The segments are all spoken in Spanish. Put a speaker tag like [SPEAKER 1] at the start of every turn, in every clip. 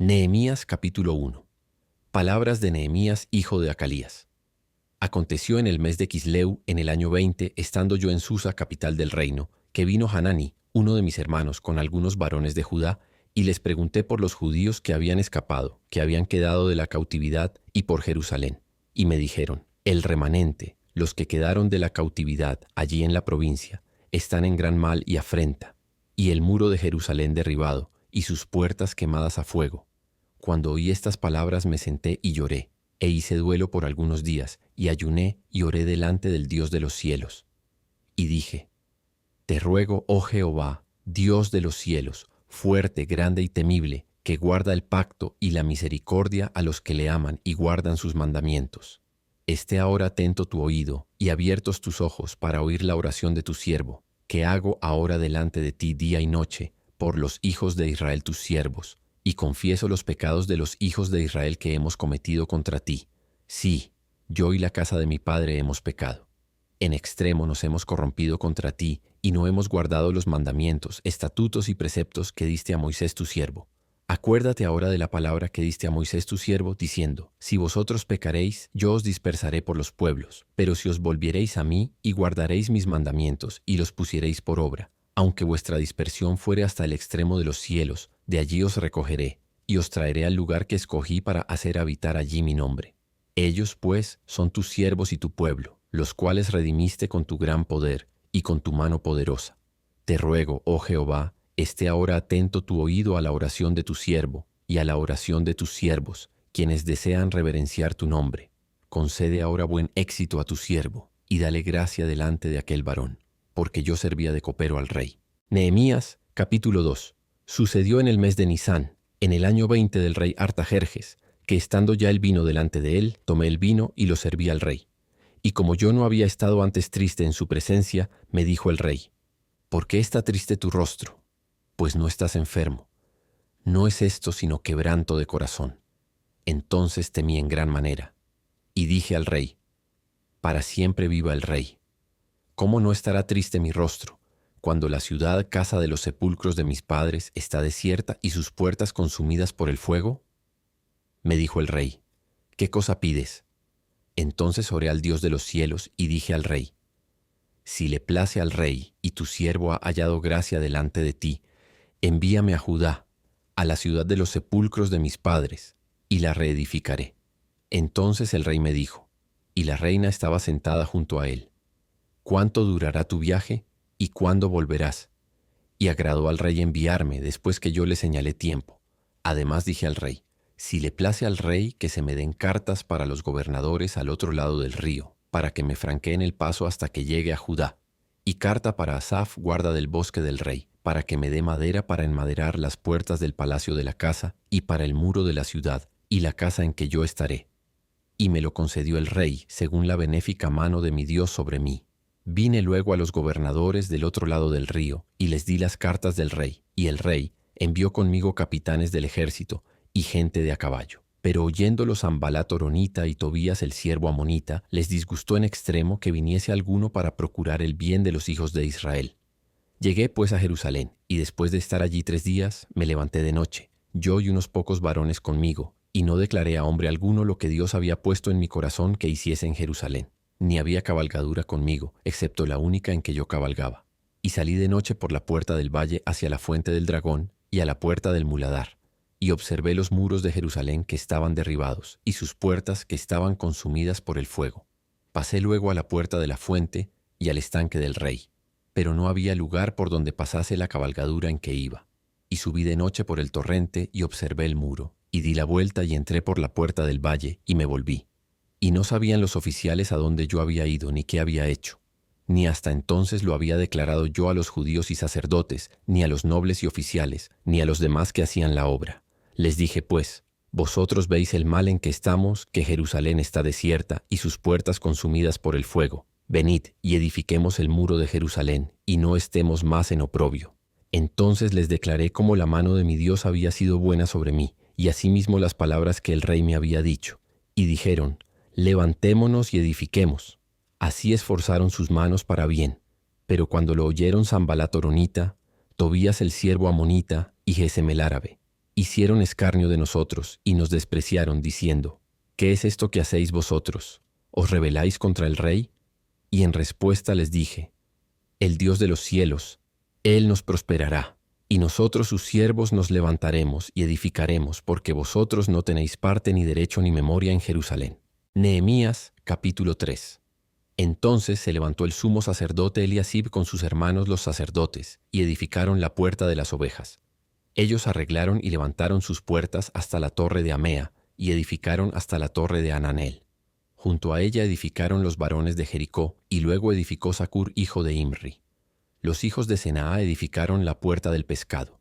[SPEAKER 1] Nehemías capítulo 1. Palabras de Nehemías, hijo de Acalías. Aconteció en el mes de Quisleu, en el año 20, estando yo en Susa, capital del reino, que vino Hanani, uno de mis hermanos, con algunos varones de Judá, y les pregunté por los judíos que habían escapado, que habían quedado de la cautividad, y por Jerusalén. Y me dijeron: el remanente, los que quedaron de la cautividad allí en la provincia, están en gran mal y afrenta, y el muro de Jerusalén derribado, y sus puertas quemadas a fuego. Cuando oí estas palabras me senté y lloré, e hice duelo por algunos días, y ayuné y oré delante del Dios de los cielos. Y dije: te ruego, oh Jehová, Dios de los cielos, fuerte, grande y temible, que guarda el pacto y la misericordia a los que le aman y guardan sus mandamientos. Esté ahora atento tu oído y abiertos tus ojos para oír la oración de tu siervo, que hago ahora delante de ti día y noche, por los hijos de Israel tus siervos, y confieso los pecados de los hijos de Israel que hemos cometido contra ti. Sí, yo y la casa de mi padre hemos pecado. En extremo nos hemos corrompido contra ti, y no hemos guardado los mandamientos, estatutos y preceptos que diste a Moisés tu siervo. Acuérdate ahora de la palabra que diste a Moisés tu siervo, diciendo: si vosotros pecaréis, yo os dispersaré por los pueblos, pero si os volviereis a mí y guardaréis mis mandamientos y los pusiereis por obra, aunque vuestra dispersión fuere hasta el extremo de los cielos, de allí os recogeré, y os traeré al lugar que escogí para hacer habitar allí mi nombre. Ellos, pues, son tus siervos y tu pueblo, los cuales redimiste con tu gran poder y con tu mano poderosa. Te ruego, oh Jehová, esté ahora atento tu oído a la oración de tu siervo y a la oración de tus siervos, quienes desean reverenciar tu nombre. Concede ahora buen éxito a tu siervo, y dale gracia delante de aquel varón, porque yo servía de copero al rey. Nehemías, capítulo 2. Sucedió en el mes de Nisán, en el año 20 del rey Artajerjes, que estando ya el vino delante de él, tomé el vino y lo serví al rey. Y como yo no había estado antes triste en su presencia, me dijo el rey: ¿por qué está triste tu rostro? Pues no estás enfermo. No es esto sino quebranto de corazón. Entonces temí en gran manera. Y dije al rey: para siempre viva el rey. ¿Cómo no estará triste mi rostro, cuando la ciudad, casa de los sepulcros de mis padres, está desierta y sus puertas consumidas por el fuego? Me dijo el rey: ¿qué cosa pides? Entonces oré al Dios de los cielos y dije al rey: si le place al rey y tu siervo ha hallado gracia delante de ti, envíame a Judá, a la ciudad de los sepulcros de mis padres, y la reedificaré. Entonces el rey me dijo, y la reina estaba sentada junto a él: ¿cuánto durará tu viaje y cuándo volverás? Y agradó al rey enviarme después que yo le señalé tiempo. Además dije al rey: si le place al rey, que se me den cartas para los gobernadores al otro lado del río, para que me franqueen el paso hasta que llegue a Judá, y carta para Asaf, guarda del bosque del rey, para que me dé madera para enmaderar las puertas del palacio de la casa, y para el muro de la ciudad, y la casa en que yo estaré. Y me lo concedió el rey, según la benéfica mano de mi Dios sobre mí. Vine luego a los gobernadores del otro lado del río, y les di las cartas del rey, y el rey envió conmigo capitanes del ejército y gente de a caballo. Pero oyéndolo Sanbalat horonita y Tobías el siervo amonita, les disgustó en extremo que viniese alguno para procurar el bien de los hijos de Israel. Llegué pues a Jerusalén, y después de estar allí 3 días, me levanté de noche, yo y unos pocos varones conmigo, y no declaré a hombre alguno lo que Dios había puesto en mi corazón que hiciese en Jerusalén. Ni había cabalgadura conmigo, excepto la única en que yo cabalgaba. Y salí de noche por la puerta del valle hacia la fuente del dragón y a la puerta del muladar, y observé los muros de Jerusalén que estaban derribados, y sus puertas que estaban consumidas por el fuego. Pasé luego a la puerta de la fuente y al estanque del rey, pero no había lugar por donde pasase la cabalgadura en que iba. Y subí de noche por el torrente y observé el muro, y di la vuelta y entré por la puerta del valle y me volví. Y no sabían los oficiales a dónde yo había ido ni qué había hecho, ni hasta entonces lo había declarado yo a los judíos y sacerdotes, ni a los nobles y oficiales, ni a los demás que hacían la obra. Les dije pues: vosotros veis el mal en que estamos, que Jerusalén está desierta y sus puertas consumidas por el fuego. Venid y edifiquemos el muro de Jerusalén, y no estemos más en oprobio. Entonces les declaré cómo la mano de mi Dios había sido buena sobre mí, y asimismo las palabras que el rey me había dicho. Y dijeron: levantémonos y edifiquemos. Así esforzaron sus manos para bien. Pero cuando lo oyeron Sanbalat horonita, Tobías el siervo amonita y Gesem el árabe, hicieron escarnio de nosotros y nos despreciaron, diciendo: ¿Qué es esto que hacéis vosotros? ¿Os rebeláis contra el rey? Y en respuesta les dije: El Dios de los cielos, Él nos prosperará, y nosotros sus siervos nos levantaremos y edificaremos, porque vosotros no tenéis parte ni derecho ni memoria en Jerusalén. Nehemías capítulo 3. Entonces se levantó el sumo sacerdote Eliasib con sus hermanos los sacerdotes, y edificaron la puerta de las ovejas. Ellos arreglaron y levantaron sus puertas hasta la torre de Amea, y edificaron hasta la torre de Ananel. Junto a ella edificaron los varones de Jericó, y luego edificó Zacur, hijo de Imri. Los hijos de Senaa edificaron la puerta del pescado.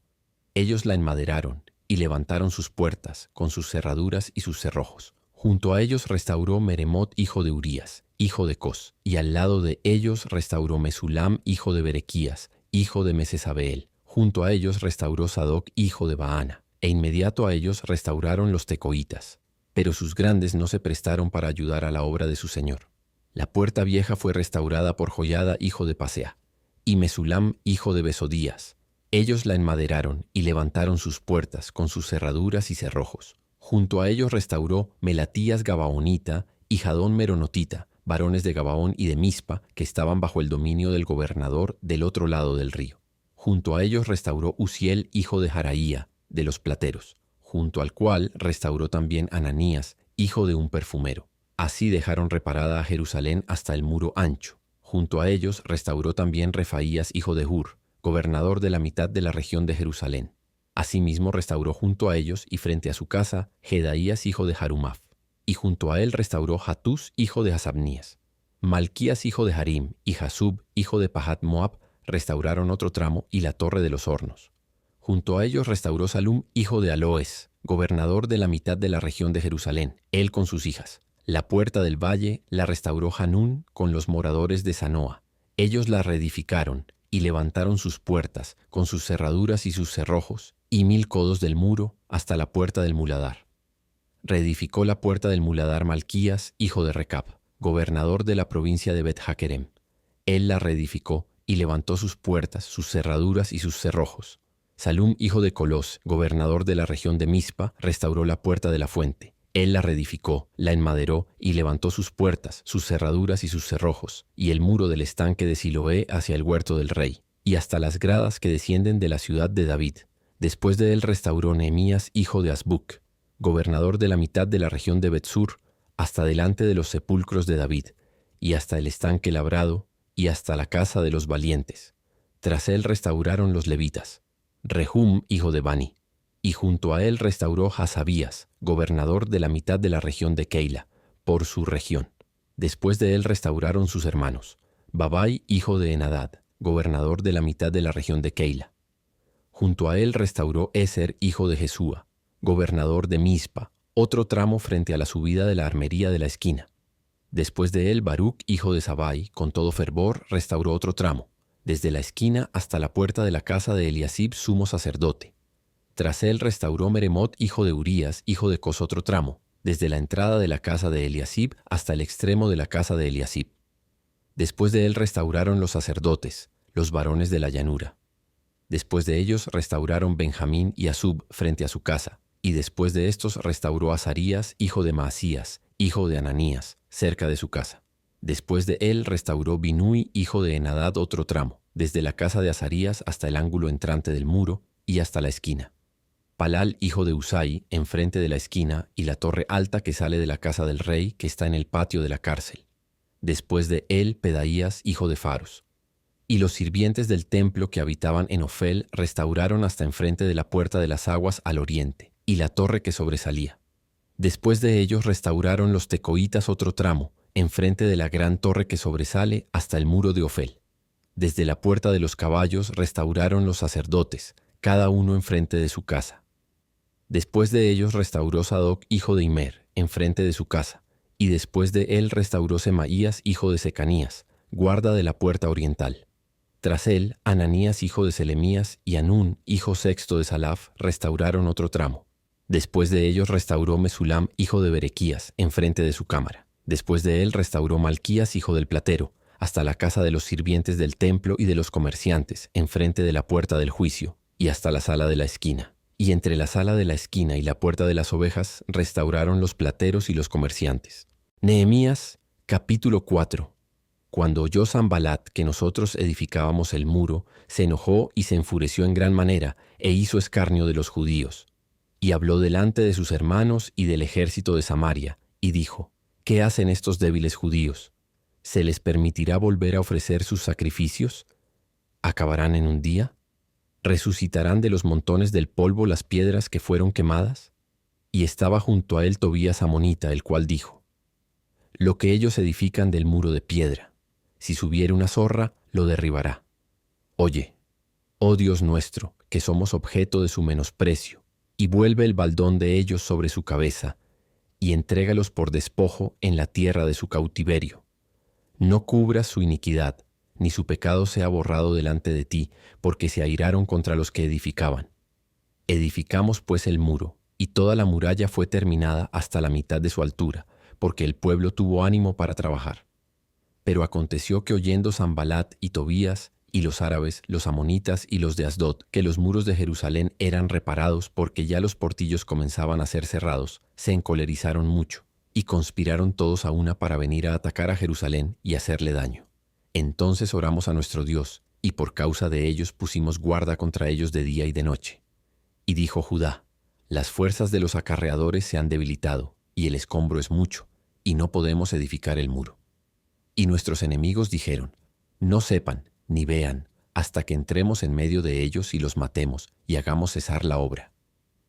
[SPEAKER 1] Ellos la enmaderaron, y levantaron sus puertas, con sus cerraduras y sus cerrojos. Junto a ellos restauró Meremot, hijo de Urías, hijo de Cos, y al lado de ellos restauró Mesulam, hijo de Berequías, hijo de Mesesabeel. Junto a ellos restauró Sadoc, hijo de Baana, e inmediato a ellos restauraron los tecoitas. Pero sus grandes no se prestaron para ayudar a la obra de su señor. La puerta vieja fue restaurada por Joiada, hijo de Pasea, y Mesulam, hijo de Besodías. Ellos la enmaderaron y levantaron sus puertas con sus cerraduras y cerrojos. Junto a ellos restauró Melatías Gabaonita y Jadón Meronotita, varones de Gabaón y de Mispa, que estaban bajo el dominio del gobernador del otro lado del río. Junto a ellos restauró Uziel, hijo de Jaraía, de los plateros, junto al cual restauró también Ananías, hijo de un perfumero. Así dejaron reparada a Jerusalén hasta el muro ancho. Junto a ellos restauró también Refaías, hijo de Hur, gobernador de la mitad de la región de Jerusalén. Asimismo restauró junto a ellos y frente a su casa Jedaías, hijo de Harumaf. Y junto a él restauró Hatús, hijo de Hasabnías. Malquías, hijo de Harim, y Jasub, hijo de Pahat Moab, restauraron otro tramo y la torre de los hornos. Junto a ellos restauró Salum, hijo de Aloes, gobernador de la mitad de la región de Jerusalén, él con sus hijas. La puerta del valle la restauró Hanún con los moradores de Zanoa. Ellos la reedificaron y levantaron sus puertas con sus cerraduras y sus cerrojos, y 1000 codos del muro hasta la puerta del muladar. Reedificó la puerta del muladar Malquías, hijo de Recab, gobernador de la provincia de Bet-Hakerem. Él la reedificó y levantó sus puertas, sus cerraduras y sus cerrojos. Salum, hijo de Colós, gobernador de la región de Mispa, restauró la puerta de la fuente. Él la reedificó, la enmaderó y levantó sus puertas, sus cerraduras y sus cerrojos, y el muro del estanque de Siloé hacia el huerto del rey, y hasta las gradas que descienden de la ciudad de David. Después de él restauró Nehemías, hijo de Azbuc, gobernador de la mitad de la región de Bet-Sur, hasta delante de los sepulcros de David, y hasta el estanque labrado, y hasta la casa de los valientes. Tras él restauraron los levitas, Rehum, hijo de Bani, y junto a él restauró Hasabías, gobernador de la mitad de la región de Keila, por su región. Después de él restauraron sus hermanos, Babai, hijo de Enadad, gobernador de la mitad de la región de Keila. Junto a él restauró Eser, hijo de Jesúa, gobernador de Mispa, otro tramo frente a la subida de la armería de la esquina. Después de él Baruc, hijo de Sabai, con todo fervor restauró otro tramo, desde la esquina hasta la puerta de la casa de Eliasib, sumo sacerdote. Tras él restauró Meremot, hijo de Urías, hijo de Cos, otro tramo, desde la entrada de la casa de Eliasib hasta el extremo de la casa de Eliasib. Después de él restauraron los sacerdotes, los varones de la llanura. Después de ellos restauraron Benjamín y Asub frente a su casa, y después de estos restauró Azarías, hijo de Maasías, hijo de Ananías, cerca de su casa. Después de él restauró Binui, hijo de Enadad, otro tramo, desde la casa de Azarías hasta el ángulo entrante del muro y hasta la esquina. Palal, hijo de Usai, enfrente de la esquina, y la torre alta que sale de la casa del rey, que está en el patio de la cárcel. Después de él Pedaías, hijo de Faros. Y los sirvientes del templo que habitaban en Ofel restauraron hasta enfrente de la puerta de las aguas al oriente, y la torre que sobresalía. Después de ellos restauraron los tecoitas otro tramo, enfrente de la gran torre que sobresale hasta el muro de Ofel. Desde la puerta de los caballos restauraron los sacerdotes, cada uno enfrente de su casa. Después de ellos restauró Sadoc, hijo de Imer, enfrente de su casa, y después de él restauró Semaías, hijo de Secanías, guarda de la puerta oriental. Tras él, Ananías, hijo de Selemías, y Anún, hijo sexto de Salaf, restauraron otro tramo. Después de ellos restauró Mesulam, hijo de Berequías, enfrente de su cámara. Después de él restauró Malquías, hijo del platero, hasta la casa de los sirvientes del templo y de los comerciantes, enfrente de la puerta del juicio, y hasta la sala de la esquina. Y entre la sala de la esquina y la puerta de las ovejas restauraron los plateros y los comerciantes. Nehemías, capítulo 4. Cuando oyó Sanbalat que nosotros edificábamos el muro, se enojó y se enfureció en gran manera, e hizo escarnio de los judíos. Y habló delante de sus hermanos y del ejército de Samaria, y dijo: ¿Qué hacen estos débiles judíos? ¿Se les permitirá volver a ofrecer sus sacrificios? ¿Acabarán en un día? ¿Resucitarán de los montones del polvo las piedras que fueron quemadas? Y estaba junto a él Tobías amonita, el cual dijo: Lo que ellos edifican del muro de piedra, si subiere una zorra, lo derribará. Oye, oh Dios nuestro, que somos objeto de su menosprecio, y vuelve el baldón de ellos sobre su cabeza, y entrégalos por despojo en la tierra de su cautiverio. No cubras su iniquidad, ni su pecado sea borrado delante de ti, porque se airaron contra los que edificaban. Edificamos pues el muro, y toda la muralla fue terminada hasta la mitad de su altura, porque el pueblo tuvo ánimo para trabajar. Pero aconteció que oyendo Sanbalat y Tobías, y los árabes, los amonitas y los de Asdod, que los muros de Jerusalén eran reparados porque ya los portillos comenzaban a ser cerrados, se encolerizaron mucho, y conspiraron todos a una para venir a atacar a Jerusalén y hacerle daño. Entonces oramos a nuestro Dios, y por causa de ellos pusimos guarda contra ellos de día y de noche. Y dijo Judá: Las fuerzas de los acarreadores se han debilitado, y el escombro es mucho, y no podemos edificar el muro. Y nuestros enemigos dijeron: No sepan, ni vean, hasta que entremos en medio de ellos y los matemos, y hagamos cesar la obra.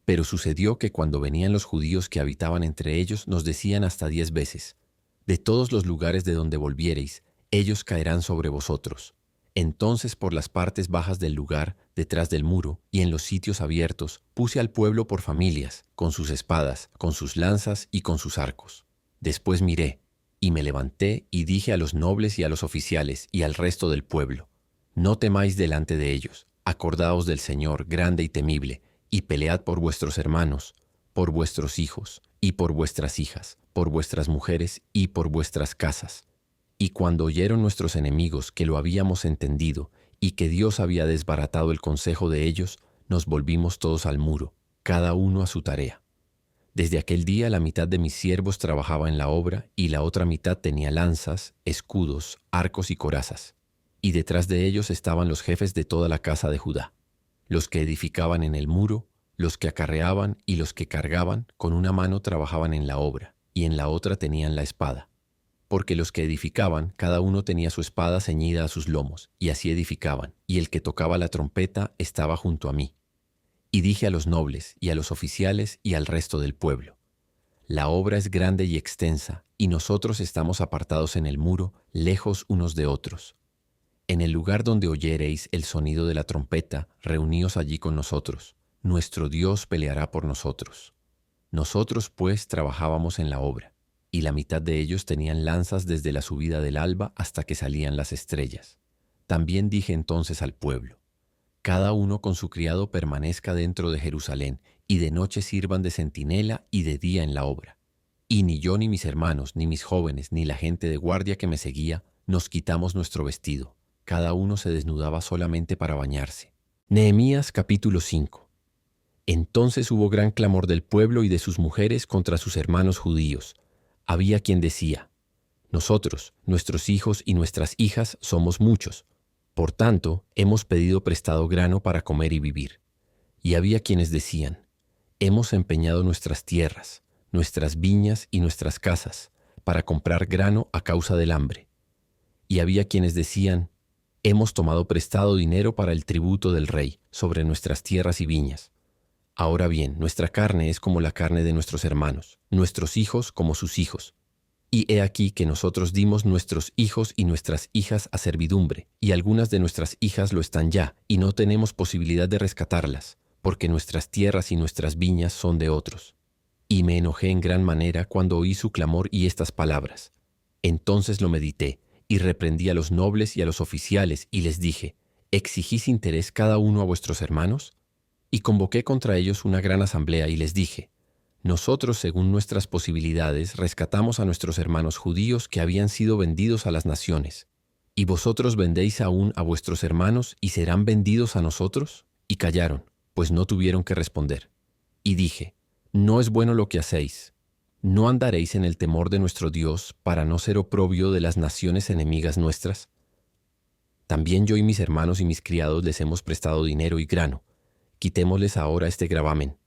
[SPEAKER 1] Pero sucedió que cuando venían los judíos que habitaban entre ellos, nos decían hasta 10 veces: De todos los lugares de donde volviereis, ellos caerán sobre vosotros. Entonces por las partes bajas del lugar, detrás del muro, y en los sitios abiertos, puse al pueblo por familias, con sus espadas, con sus lanzas y con sus arcos. Después miré, y me levanté y dije a los nobles y a los oficiales y al resto del pueblo: No temáis delante de ellos, acordaos del Señor grande y temible, y pelead por vuestros hermanos, por vuestros hijos, y por vuestras hijas, por vuestras mujeres y por vuestras casas. Y cuando oyeron nuestros enemigos que lo habíamos entendido, y que Dios había desbaratado el consejo de ellos, nos volvimos todos al muro, cada uno a su tarea. Desde aquel día la mitad de mis siervos trabajaba en la obra, y la otra mitad tenía lanzas, escudos, arcos y corazas. Y detrás de ellos estaban los jefes de toda la casa de Judá, los que edificaban en el muro, los que acarreaban y los que cargaban, con una mano trabajaban en la obra, y en la otra tenían la espada. Porque los que edificaban, cada uno tenía su espada ceñida a sus lomos, y así edificaban, y el que tocaba la trompeta estaba junto a mí. Y dije a los nobles, y a los oficiales, y al resto del pueblo: La obra es grande y extensa, y nosotros estamos apartados en el muro, lejos unos de otros. En el lugar donde oyereis el sonido de la trompeta, reuníos allí con nosotros. Nuestro Dios peleará por nosotros. Nosotros, pues, trabajábamos en la obra, y la mitad de ellos tenían lanzas desde la subida del alba hasta que salían las estrellas. También dije entonces al pueblo: Cada uno con su criado permanezca dentro de Jerusalén, y de noche sirvan de centinela y de día en la obra. Y ni yo ni mis hermanos, ni mis jóvenes, ni la gente de guardia que me seguía, nos quitamos nuestro vestido. Cada uno se desnudaba solamente para bañarse. Nehemías capítulo 5. Entonces hubo gran clamor del pueblo y de sus mujeres contra sus hermanos judíos. Había quien decía: Nosotros, nuestros hijos y nuestras hijas somos muchos. Por tanto, hemos pedido prestado grano para comer y vivir. Y había quienes decían: Hemos empeñado nuestras tierras, nuestras viñas y nuestras casas, para comprar grano a causa del hambre. Y había quienes decían: Hemos tomado prestado dinero para el tributo del rey sobre nuestras tierras y viñas. Ahora bien, nuestra carne es como la carne de nuestros hermanos, nuestros hijos como sus hijos. Y he aquí que nosotros dimos nuestros hijos y nuestras hijas a servidumbre, y algunas de nuestras hijas lo están ya, y no tenemos posibilidad de rescatarlas, porque nuestras tierras y nuestras viñas son de otros. Y me enojé en gran manera cuando oí su clamor y estas palabras. Entonces lo medité, y reprendí a los nobles y a los oficiales, y les dije: ¿Exigís interés cada uno a vuestros hermanos? Y convoqué contra ellos una gran asamblea, y les dije: Nosotros, según nuestras posibilidades, rescatamos a nuestros hermanos judíos que habían sido vendidos a las naciones. ¿Y vosotros vendéis aún a vuestros hermanos y serán vendidos a nosotros? Y callaron, pues no tuvieron que responder. Y dije, no es bueno lo que hacéis. ¿No andaréis en el temor de nuestro Dios para no ser oprobio de las naciones enemigas nuestras? También yo y mis hermanos y mis criados les hemos prestado dinero y grano. Quitémosles ahora este gravamen.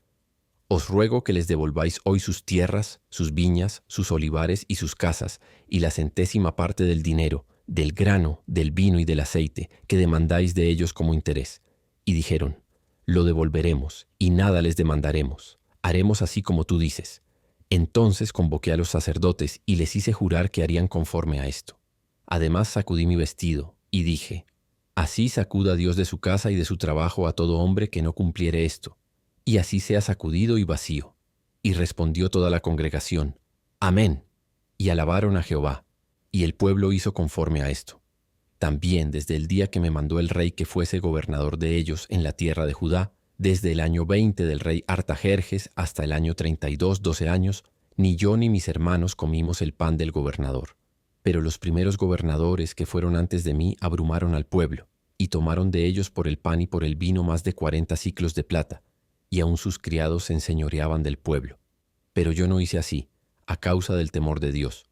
[SPEAKER 1] Os ruego que les devolváis hoy sus tierras, sus viñas, sus olivares y sus casas, y la centésima parte del dinero, del grano, del vino y del aceite, que demandáis de ellos como interés. Y dijeron, lo devolveremos, y nada les demandaremos. Haremos así como tú dices. Entonces convoqué a los sacerdotes y les hice jurar que harían conforme a esto. Además sacudí mi vestido, y dije, así sacuda Dios de su casa y de su trabajo a todo hombre que no cumpliere esto, y así sea sacudido y vacío. Y respondió toda la congregación, Amén. Y alabaron a Jehová, y el pueblo hizo conforme a esto. También desde el día que me mandó el rey que fuese gobernador de ellos en la tierra de Judá, desde el año 20 del rey Artajerjes hasta el año 32, 12 años, ni yo ni mis hermanos comimos el pan del gobernador. Pero los primeros gobernadores que fueron antes de mí abrumaron al pueblo, y tomaron de ellos por el pan y por el vino más de 40 siclos de plata, y aun sus criados se enseñoreaban del pueblo. Pero yo no hice así, a causa del temor de Dios.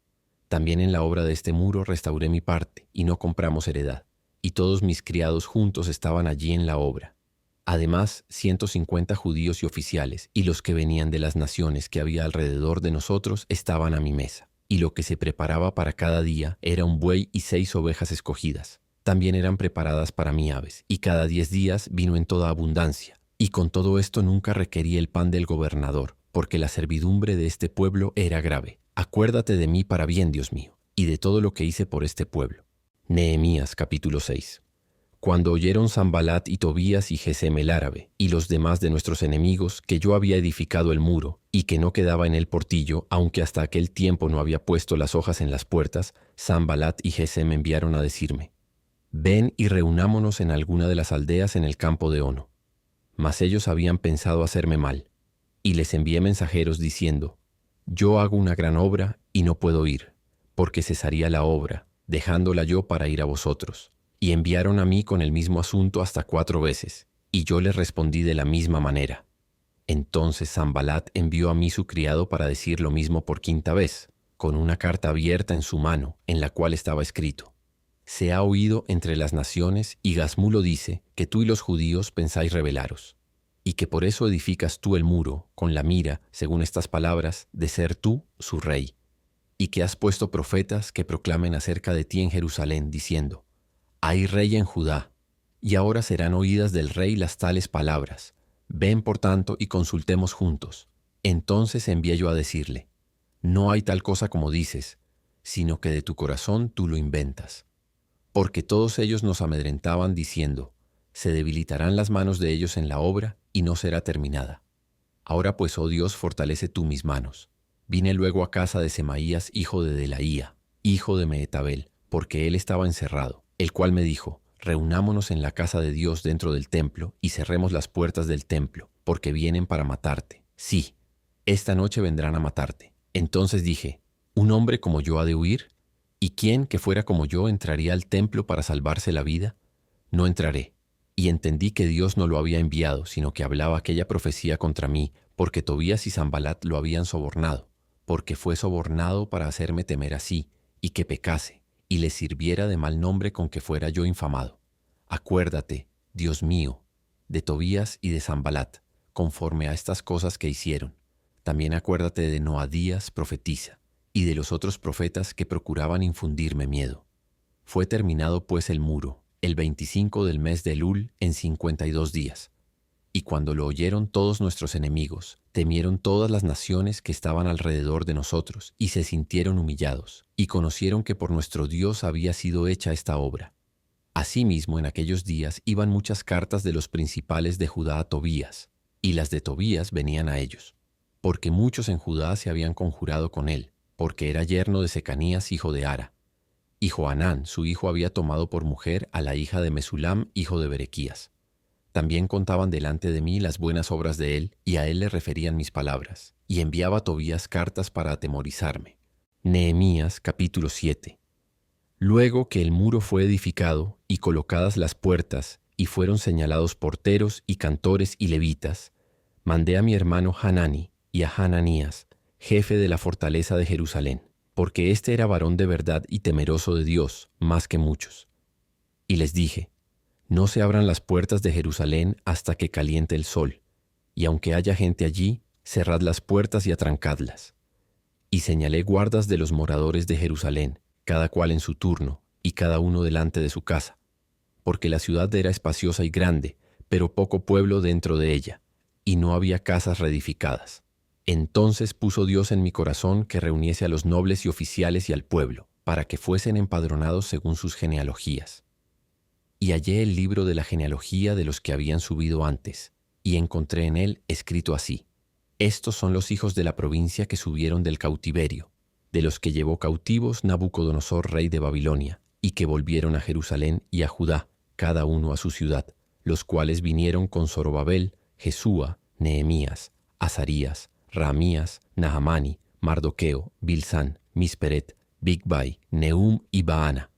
[SPEAKER 1] También en la obra de este muro restauré mi parte, y no compramos heredad, y todos mis criados juntos estaban allí en la obra. Además, 150 judíos y oficiales, y los que venían de las naciones que había alrededor de nosotros estaban a mi mesa. Y lo que se preparaba para cada día era un buey y 6 ovejas escogidas. También eran preparadas para mí aves, y cada 10 días vino en toda abundancia. Y con todo esto nunca requerí el pan del gobernador, porque la servidumbre de este pueblo era grave. Acuérdate de mí para bien, Dios mío, y de todo lo que hice por este pueblo. Nehemías capítulo 6. Cuando oyeron Sanbalat y Tobías y Gesem el árabe, y los demás de nuestros enemigos, que yo había edificado el muro, y que no quedaba en él portillo, aunque hasta aquel tiempo no había puesto las hojas en las puertas, Sanbalat y Gesem enviaron a decirme, ven y reunámonos en alguna de las aldeas en el campo de Ono. Mas ellos habían pensado hacerme mal, y les envié mensajeros diciendo, yo hago una gran obra y no puedo ir, porque cesaría la obra, dejándola yo para ir a vosotros. Y enviaron a mí con el mismo asunto hasta 4 veces, y yo les respondí de la misma manera. Entonces Sanbalat envió a mí su criado para decir lo mismo por 5ª vez, con una carta abierta en su mano, en la cual estaba escrito, se ha oído entre las naciones, y Gasmulo dice que tú y los judíos pensáis rebelaros, y que por eso edificas tú el muro, con la mira, según estas palabras, de ser tú su rey, y que has puesto profetas que proclamen acerca de ti en Jerusalén, diciendo, hay rey en Judá, y ahora serán oídas del rey las tales palabras. Ven, por tanto, y consultemos juntos. Entonces envié yo a decirle, no hay tal cosa como dices, sino que de tu corazón tú lo inventas. Porque todos ellos nos amedrentaban diciendo, se debilitarán las manos de ellos en la obra y no será terminada. Ahora pues, oh Dios, fortalece tú mis manos. Vine luego a casa de Semaías, hijo de Delaía, hijo de Mehetabel, porque él estaba encerrado, el cual me dijo, reunámonos en la casa de Dios dentro del templo y cerremos las puertas del templo, porque vienen para matarte. Sí, esta noche vendrán a matarte. Entonces dije, ¿un hombre como yo ha de huir? ¿Y quién que fuera como yo entraría al templo para salvarse la vida? No entraré. Y entendí que Dios no lo había enviado, sino que hablaba aquella profecía contra mí, porque Tobías y Sanbalat lo habían sobornado, porque fue sobornado para hacerme temer así, y que pecase, y le sirviera de mal nombre con que fuera yo infamado. Acuérdate, Dios mío, de Tobías y de Sanbalat, conforme a estas cosas que hicieron. También acuérdate de Noadías profetisa, y de los otros profetas que procuraban infundirme miedo. Fue terminado pues el muro, el 25 del mes de Elul, en 52 días. Y cuando lo oyeron todos nuestros enemigos, temieron todas las naciones que estaban alrededor de nosotros, y se sintieron humillados, y conocieron que por nuestro Dios había sido hecha esta obra. Asimismo, en aquellos días iban muchas cartas de los principales de Judá a Tobías, y las de Tobías venían a ellos, porque muchos en Judá se habían conjurado con él, porque era yerno de Secanías, hijo de Ara. Y Johanán, su hijo, había tomado por mujer a la hija de Mesulam, hijo de Berequías. También contaban delante de mí las buenas obras de él, y a él le referían mis palabras, y enviaba a Tobías cartas para atemorizarme. Nehemías capítulo 7. Luego que el muro fue edificado, y colocadas las puertas, y fueron señalados porteros y cantores y levitas, mandé a mi hermano Hanani y a Hananías, jefe de la fortaleza de Jerusalén, porque éste era varón de verdad y temeroso de Dios, más que muchos. Y les dije, no se abran las puertas de Jerusalén hasta que caliente el sol, y aunque haya gente allí, cerrad las puertas y atrancadlas. Y señalé guardas de los moradores de Jerusalén, cada cual en su turno, y cada uno delante de su casa, porque la ciudad era espaciosa y grande, pero poco pueblo dentro de ella, y no había casas reedificadas. Entonces puso Dios en mi corazón que reuniese a los nobles y oficiales y al pueblo, para que fuesen empadronados según sus genealogías. Y hallé el libro de la genealogía de los que habían subido antes, y encontré en él escrito así: estos son los hijos de la provincia que subieron del cautiverio, de los que llevó cautivos Nabucodonosor, rey de Babilonia, y que volvieron a Jerusalén y a Judá, cada uno a su ciudad, los cuales vinieron con Zorobabel, Jesúa, Nehemías, Azarías, Ramías, Nahamani, Mardoqueo, Bilsán, Misperet, Bigvai, Nehum y Baana.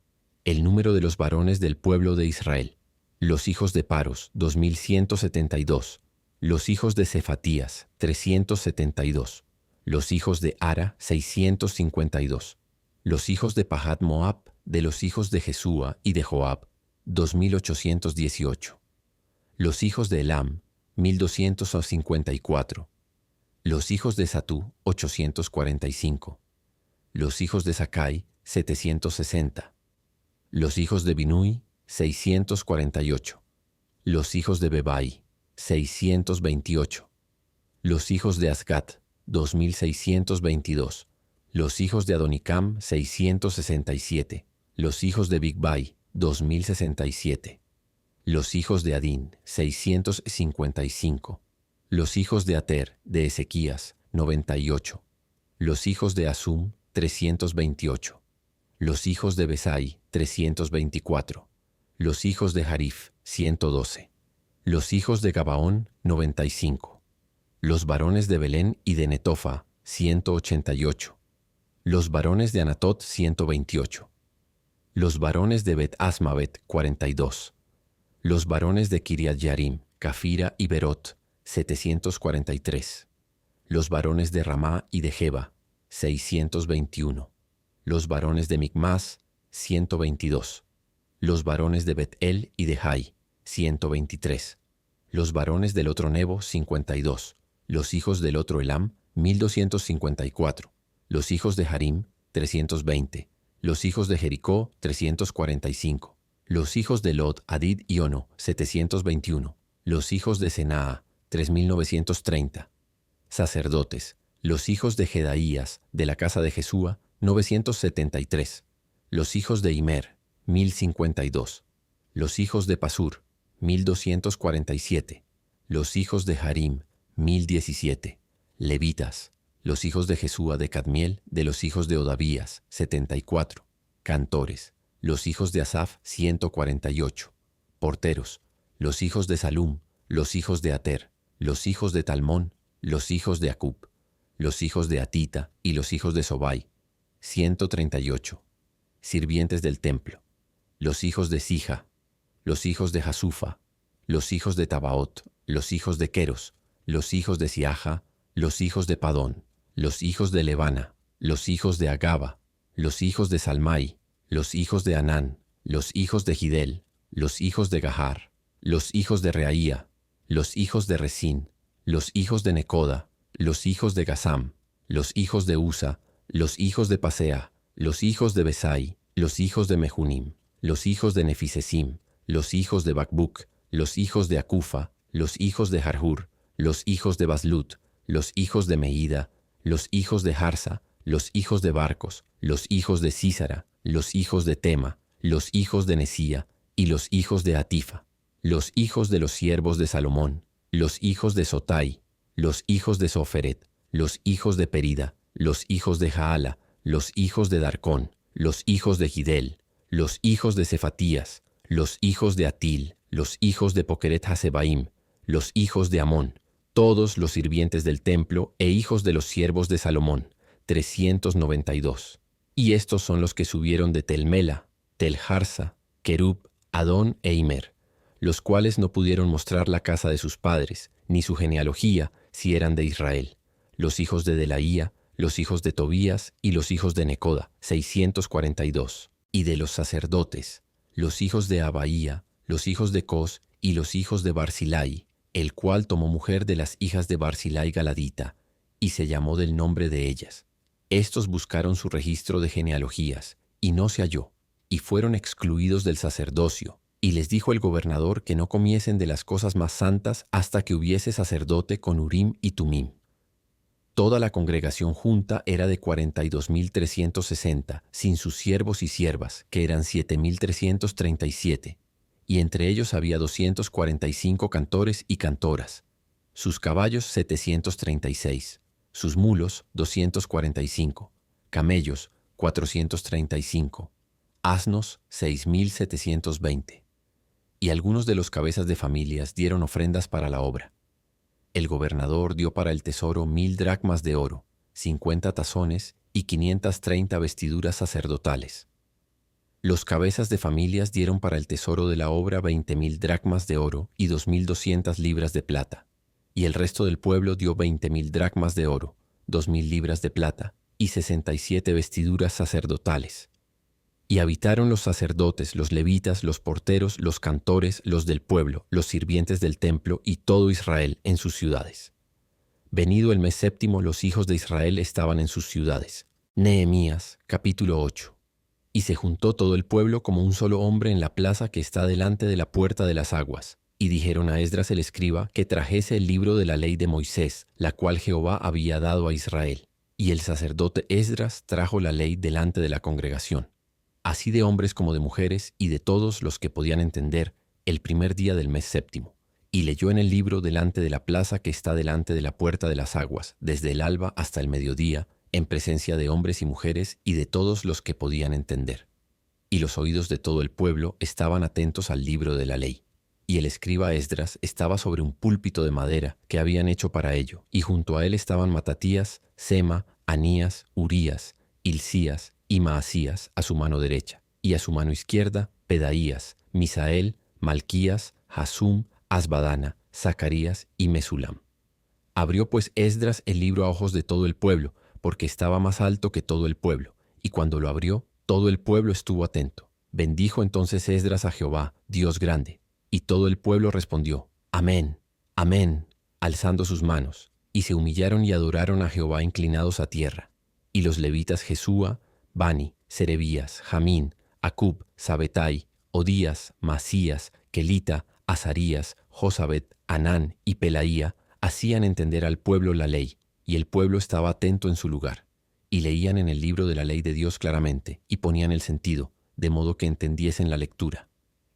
[SPEAKER 1] El número de los varones del pueblo de Israel. Los hijos de Paros, 2172. Los hijos de Cefatías, 372. Los hijos de Ara, 652. Los hijos de Pahat Moab, de los hijos de Jesúa y de Joab, 2818. Los hijos de Elam, 1254. Los hijos de Satú, 845. Los hijos de Sakai, 760. Los hijos de Binui, 648. Los hijos de Bebai, 628. Los hijos de Asgat, 2622. Los hijos de Adonicam, 667. Los hijos de Bigvai, 2067. Los hijos de Adín, 655. Los hijos de Ater, de Ezequías, 98. Los hijos de Asum, 328. Los hijos de Besai, 324. Los hijos de Harif, 112. Los hijos de Gabaón, 95. Los varones de Belén y de Netofa, 188. Los varones de Anatot, 128. Los varones de Bet-Asmavet, 42. Los varones de Kiriat Yarim, Cafira y Berot, 743. Los varones de Ramá y de Geba, 621. Los varones de Micmas, 122. Los varones de Bet-El y de Jai, 123. Los varones del otro Nebo, 52. Los hijos del otro Elam, 1254. Los hijos de Harim, 320. Los hijos de Jericó, 345. Los hijos de Lot, Hadid y Ono, 721. Los hijos de Senaa, 3930. Sacerdotes. Los hijos de Jedaías, de la casa de Jesúa, 973. Los hijos de Imer, 1052. Los hijos de Pasur, 1247. Los hijos de Harim, 1017. Levitas. Los hijos de Jesúa de Cadmiel, de los hijos de Odavías, 74. Cantores. Los hijos de Asaf, 148. Porteros. Los hijos de Salum, los hijos de Ater, los hijos de Talmón, los hijos de Acub, los hijos de Atita y los hijos de Sobai, 138. Sirvientes del templo. Los hijos de Sija, los hijos de Hasufa, los hijos de Tabaot, los hijos de Queros, los hijos de Siaja, los hijos de Padón, los hijos de Levana, los hijos de Agaba, los hijos de Salmai, los hijos de Anán, los hijos de Gidel, los hijos de Gahar, los hijos de Reaía, los hijos de Resín, los hijos de Necoda, los hijos de Gazam, los hijos de Usa, los hijos de Pasea, los hijos de Besai, los hijos de Mehunim, los hijos de Nefisesim, los hijos de Bacbuc, los hijos de Acufa, los hijos de Harhur, los hijos de Baslut, los hijos de Meida, los hijos de Harsa, los hijos de Barcos, los hijos de Císara, los hijos de Tema, los hijos de Nesía y los hijos de Atifa, los hijos de los siervos de Salomón, los hijos de Sotai, los hijos de Soferet, los hijos de Perida, los hijos de Jaala, los hijos de Darcón, los hijos de Gidel, los hijos de Cefatías, los hijos de Atil, los hijos de Pokeret Hasebaim, los hijos de Amón, todos los sirvientes del templo e hijos de los siervos de Salomón, 392. Y estos son los que subieron de Telmela, Telharsa, Kerub, Adón e Imer, los cuales no pudieron mostrar la casa de sus padres, ni su genealogía, si eran de Israel, los hijos de Delaía, los hijos de Tobías y los hijos de Necoda, 642, y de los sacerdotes, los hijos de Abaía, los hijos de Cos y los hijos de Barzilai, el cual tomó mujer de las hijas de Barzilai Galadita, y se llamó del nombre de ellas. Estos buscaron su registro de genealogías, y no se halló, y fueron excluidos del sacerdocio. Y les dijo el gobernador que no comiesen de las cosas más santas hasta que hubiese sacerdote con Urim y Tumim. Toda la congregación junta era de 42.360, sin sus siervos y siervas, que eran 7.337, y entre ellos había 245 cantores y cantoras, sus caballos 736, sus mulos 245, camellos 435, asnos 6.720. Y algunos de los cabezas de familias dieron ofrendas para la obra. El gobernador dio para el tesoro 1,000 dracmas de oro, 50 tazones y 530 vestiduras sacerdotales. Los cabezas de familias dieron para el tesoro de la obra 20,000 dracmas de oro y 2,200 libras de plata. Y el resto del pueblo dio 20,000 dracmas de oro, 2,000 libras de plata y 67 vestiduras sacerdotales. Y habitaron los sacerdotes, los levitas, los porteros, los cantores, los del pueblo, los sirvientes del templo y todo Israel en sus ciudades. Venido el mes séptimo, los hijos de Israel estaban en sus ciudades. Nehemías, capítulo 8. Y se juntó todo el pueblo como un solo hombre en la plaza que está delante de la puerta de las aguas. Y dijeron a Esdras el escriba que trajese el libro de la ley de Moisés, la cual Jehová había dado a Israel. Y el sacerdote Esdras trajo la ley delante de la congregación, así de hombres como de mujeres y de todos los que podían entender, el primer día del mes séptimo. Y leyó en el libro delante de la plaza que está delante de la puerta de las aguas, desde el alba hasta el mediodía, en presencia de hombres y mujeres y de todos los que podían entender. Y los oídos de todo el pueblo estaban atentos al libro de la ley. Y el escriba Esdras estaba sobre un púlpito de madera que habían hecho para ello, y junto a él estaban Matatías, Sema, Anías, Urías, Hilcías y Maasías a su mano derecha, y a su mano izquierda Pedaías, Misael, Malquías, Hasum, Asbadana, Zacarías y Mesulam. Abrió pues Esdras el libro a ojos de todo el pueblo, porque estaba más alto que todo el pueblo, y cuando lo abrió, todo el pueblo estuvo atento. Bendijo entonces Esdras a Jehová, Dios grande, y todo el pueblo respondió, Amén, Amén, alzando sus manos, y se humillaron y adoraron a Jehová inclinados a tierra. Y los levitas Jesúa, Bani, Serebías, Jamín, Acub, Sabetai, Odías, Masías, Kelita, Azarías, Josabet, Anán y Pelaía hacían entender al pueblo la ley, y el pueblo estaba atento en su lugar. Y leían en el libro de la ley de Dios claramente, y ponían el sentido, de modo que entendiesen la lectura.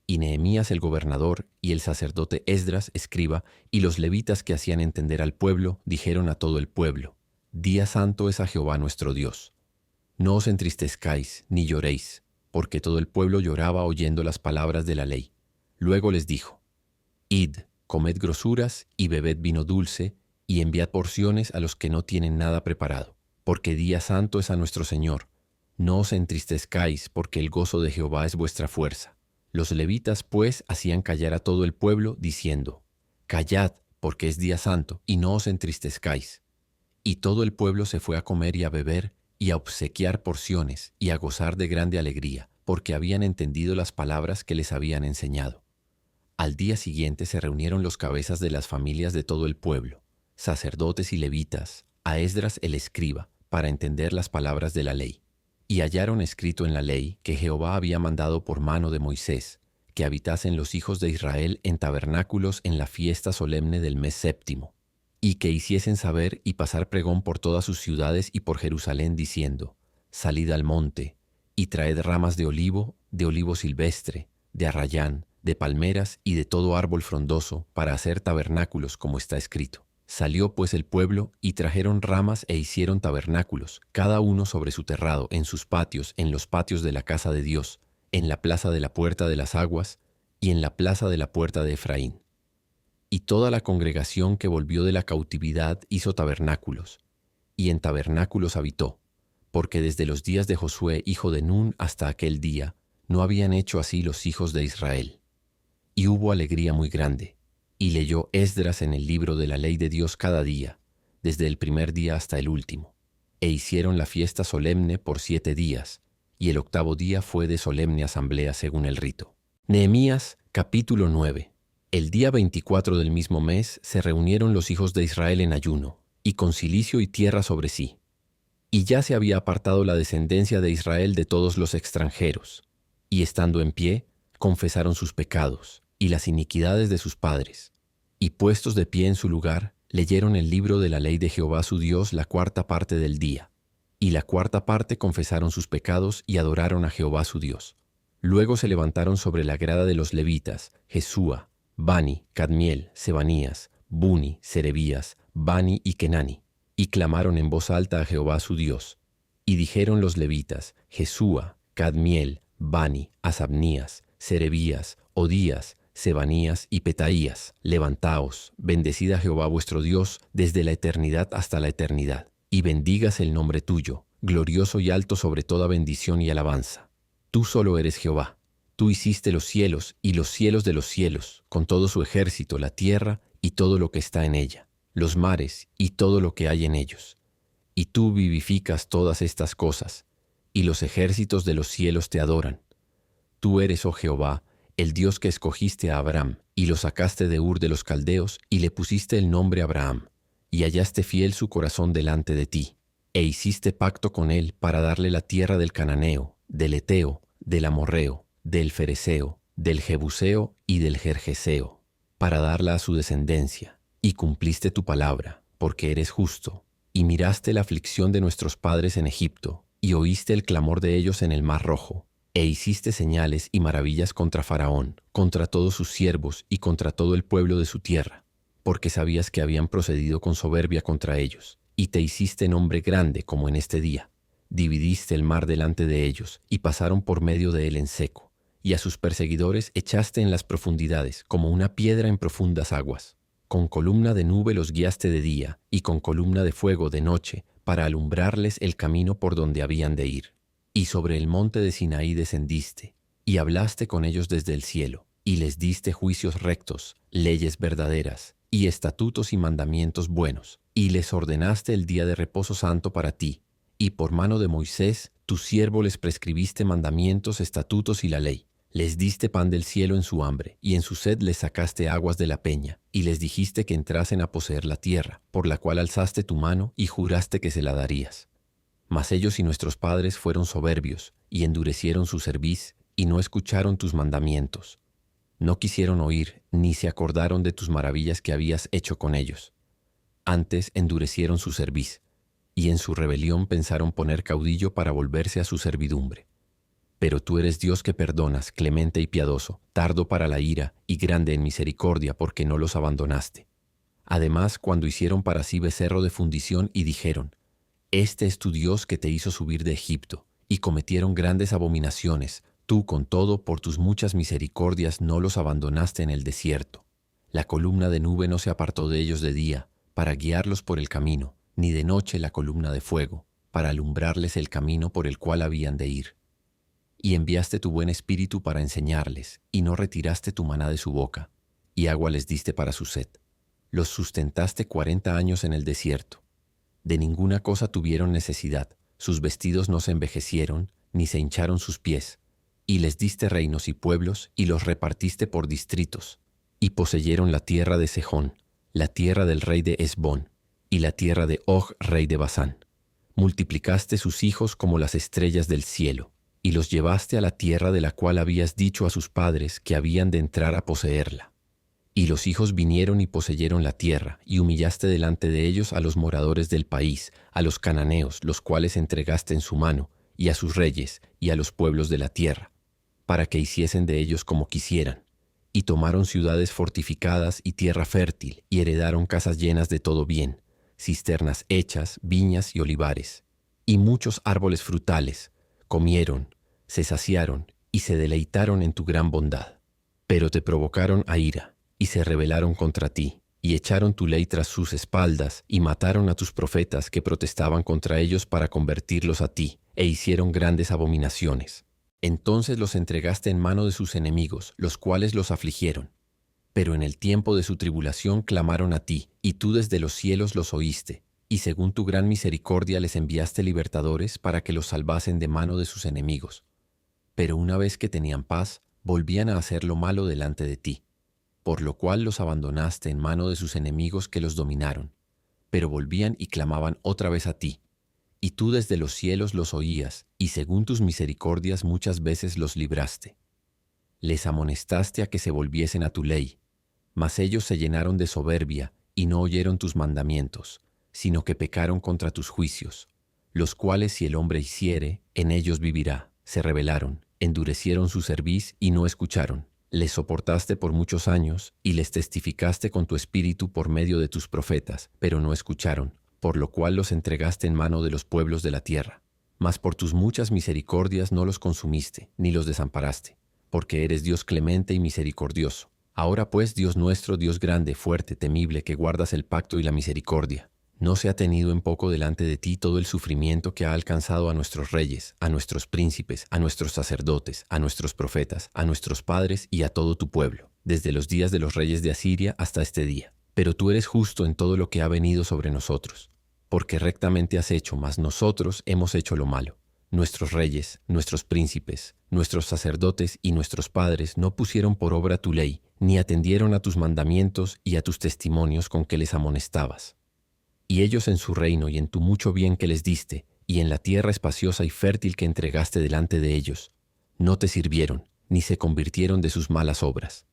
[SPEAKER 1] Y Nehemías el gobernador, y el sacerdote Esdras escriba, y los levitas que hacían entender al pueblo, dijeron a todo el pueblo, Día santo es a Jehová nuestro Dios. No os entristezcáis, ni lloréis, porque todo el pueblo lloraba oyendo las palabras de la ley. Luego les dijo, Id, comed grosuras y bebed vino dulce, y enviad porciones a los que no tienen nada preparado, porque día santo es a nuestro Señor. No os entristezcáis, porque el gozo de Jehová es vuestra fuerza. Los levitas, pues, hacían callar a todo el pueblo, diciendo, Callad, porque es día santo, y no os entristezcáis. Y todo el pueblo se fue a comer y a beber, y a obsequiar porciones, y a gozar de grande alegría, porque habían entendido las palabras que les habían enseñado. Al día siguiente se reunieron los cabezas de las familias de todo el pueblo, sacerdotes y levitas, a Esdras el escriba, para entender las palabras de la ley. Y hallaron escrito en la ley que Jehová había mandado por mano de Moisés, que habitasen los hijos de Israel en tabernáculos en la fiesta solemne del mes séptimo, y que hiciesen saber y pasar pregón por todas sus ciudades y por Jerusalén, diciendo, Salid al monte, y traed ramas de olivo silvestre, de arrayán, de palmeras y de todo árbol frondoso, para hacer tabernáculos, como está escrito. Salió pues el pueblo, y trajeron ramas e hicieron tabernáculos, cada uno sobre su terrado, en sus patios, en los patios de la casa de Dios, en la plaza de la puerta de las aguas, y en la plaza de la puerta de Efraín. Y toda la congregación que volvió de la cautividad hizo tabernáculos, y en tabernáculos habitó, porque desde los días de Josué, hijo de Nun, hasta aquel día, no habían hecho así los hijos de Israel. y hubo alegría muy grande. Y leyó Esdras en el libro de la ley de Dios cada día, desde el primer día hasta el último. E hicieron la fiesta solemne por 7 días, y el 8º día fue de solemne asamblea según el rito. Nehemías, capítulo 9. El día 24 del mismo mes se reunieron los hijos de Israel en ayuno, y con cilicio y tierra sobre sí. Y ya se había apartado la descendencia de Israel de todos los extranjeros, y estando en pie, confesaron sus pecados y las iniquidades de sus padres, y puestos de pie en su lugar, leyeron el libro de la ley de Jehová su Dios la 4ª parte del día, y la 4ª parte confesaron sus pecados y adoraron a Jehová su Dios. Luego se levantaron sobre la grada de los levitas, Jesúa, Bani, Cadmiel, Sebanías, Buni, Serebías, Bani y Kenani, y clamaron en voz alta a Jehová su Dios. Y dijeron los levitas, Jesúa, Cadmiel, Bani, Asabnías, Serebías, Odías, Sebanías y Petaías, levantaos, bendecid a Jehová vuestro Dios desde la eternidad hasta la eternidad, y bendígase el nombre tuyo, glorioso y alto sobre toda bendición y alabanza. Tú solo eres Jehová. Tú hiciste los cielos y los cielos de los cielos, con todo su ejército, la tierra y todo lo que está en ella, los mares y todo lo que hay en ellos. Y tú vivificas todas estas cosas, y los ejércitos de los cielos te adoran. Tú eres, oh Jehová, el Dios que escogiste a Abraham, y lo sacaste de Ur de los Caldeos, y le pusiste el nombre Abraham, y hallaste fiel su corazón delante de ti, e hiciste pacto con él para darle la tierra del Cananeo, del Eteo, del Amorreo, del Fereseo, del Jebuseo y del Gergeseo, para darla a su descendencia, y cumpliste tu palabra, porque eres justo, y miraste la aflicción de nuestros padres en Egipto, y oíste el clamor de ellos en el Mar Rojo, e hiciste señales y maravillas contra Faraón, contra todos sus siervos y contra todo el pueblo de su tierra, porque sabías que habían procedido con soberbia contra ellos, y te hiciste nombre grande como en este día. Dividiste el mar delante de ellos, y pasaron por medio de él en seco, y a sus perseguidores echaste en las profundidades, como una piedra en profundas aguas. Con columna de nube los guiaste de día, y con columna de fuego de noche, para alumbrarles el camino por donde habían de ir. Y sobre el monte de Sinaí descendiste, y hablaste con ellos desde el cielo, y les diste juicios rectos, leyes verdaderas, y estatutos y mandamientos buenos, y les ordenaste el día de reposo santo para ti, y por mano de Moisés, tu siervo, les prescribiste mandamientos, estatutos y la ley. Les diste pan del cielo en su hambre, y en su sed les sacaste aguas de la peña, y les dijiste que entrasen a poseer la tierra, por la cual alzaste tu mano y juraste que se la darías. Mas ellos y nuestros padres fueron soberbios, y endurecieron su cerviz, y no escucharon tus mandamientos. No quisieron oír, ni se acordaron de tus maravillas que habías hecho con ellos. Antes endurecieron su cerviz, y en su rebelión pensaron poner caudillo para volverse a su servidumbre. Pero tú eres Dios que perdonas, clemente y piadoso, tardo para la ira y grande en misericordia, porque no los abandonaste. Además, cuando hicieron para sí becerro de fundición y dijeron, este es tu Dios que te hizo subir de Egipto, y cometieron grandes abominaciones, tú con todo por tus muchas misericordias no los abandonaste en el desierto. La columna de nube no se apartó de ellos de día, para guiarlos por el camino, ni de noche la columna de fuego, para alumbrarles el camino por el cual habían de ir. Y enviaste tu buen espíritu para enseñarles, y no retiraste tu maná de su boca, y agua les diste para su sed. Los sustentaste 40 años en el desierto. De ninguna cosa tuvieron necesidad, sus vestidos no se envejecieron, ni se hincharon sus pies, y les diste reinos y pueblos, y los repartiste por distritos, y poseyeron la tierra de Sejón, la tierra del rey de Hesbón, y la tierra de Og, rey de Basán. Multiplicaste sus hijos como las estrellas del cielo, y los llevaste a la tierra de la cual habías dicho a sus padres que habían de entrar a poseerla. Y los hijos vinieron y poseyeron la tierra, y humillaste delante de ellos a los moradores del país, a los cananeos, los cuales entregaste en su mano, y a sus reyes, y a los pueblos de la tierra, para que hiciesen de ellos como quisieran. Y tomaron ciudades fortificadas y tierra fértil, y heredaron casas llenas de todo bien, cisternas hechas, viñas y olivares, y muchos árboles frutales. Comieron, se saciaron, y se deleitaron en tu gran bondad. Pero te provocaron a ira, y se rebelaron contra ti, y echaron tu ley tras sus espaldas, y mataron a tus profetas que protestaban contra ellos para convertirlos a ti, e hicieron grandes abominaciones. Entonces los entregaste en mano de sus enemigos, los cuales los afligieron. Pero en el tiempo de su tribulación clamaron a ti, y tú desde los cielos los oíste, y según tu gran misericordia les enviaste libertadores para que los salvasen de mano de sus enemigos. Pero una vez que tenían paz, volvían a hacer lo malo delante de ti, por lo cual los abandonaste en mano de sus enemigos que los dominaron. Pero volvían y clamaban otra vez a ti, y tú desde los cielos los oías, y según tus misericordias muchas veces los libraste. Les amonestaste a que se volviesen a tu ley, mas ellos se llenaron de soberbia y no oyeron tus mandamientos, sino que pecaron contra tus juicios, los cuales si el hombre hiciere, en ellos vivirá. Se rebelaron, endurecieron su cerviz y no escucharon. Les soportaste por muchos años y les testificaste con tu espíritu por medio de tus profetas, pero no escucharon, por lo cual los entregaste en mano de los pueblos de la tierra. Mas por tus muchas misericordias no los consumiste, ni los desamparaste, porque eres Dios clemente y misericordioso. Ahora pues, Dios nuestro, Dios grande, fuerte, temible, que guardas el pacto y la misericordia, ¿no se ha tenido en poco delante de ti todo el sufrimiento que ha alcanzado a nuestros reyes, a nuestros príncipes, a nuestros sacerdotes, a nuestros profetas, a nuestros padres y a todo tu pueblo, desde los días de los reyes de Asiria hasta este día? Pero tú eres justo en todo lo que ha venido sobre nosotros, porque rectamente has hecho, mas nosotros hemos hecho lo malo. Nuestros reyes, nuestros príncipes, nuestros sacerdotes y nuestros padres no pusieron por obra tu ley, ni atendieron a tus mandamientos y a tus testimonios con que les amonestabas. Y ellos en su reino y en tu mucho bien que les diste, y en la tierra espaciosa y fértil que entregaste delante de ellos, no te sirvieron, ni se convirtieron de sus malas obras.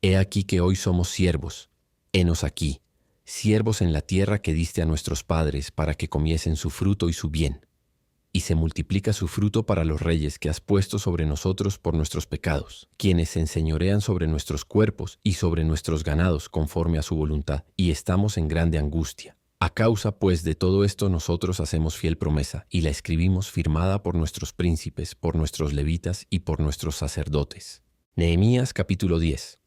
[SPEAKER 1] He aquí que hoy somos siervos, henos aquí, siervos en la tierra que diste a nuestros padres para que comiesen su fruto y su bien. Y se multiplica su fruto para los reyes que has puesto sobre nosotros por nuestros pecados, quienes se enseñorean sobre nuestros cuerpos y sobre nuestros ganados conforme a su voluntad, y estamos en grande angustia. A causa, pues, de todo esto nosotros hacemos fiel promesa, y la escribimos firmada por nuestros príncipes, por nuestros levitas y por nuestros sacerdotes. Nehemías capítulo 10.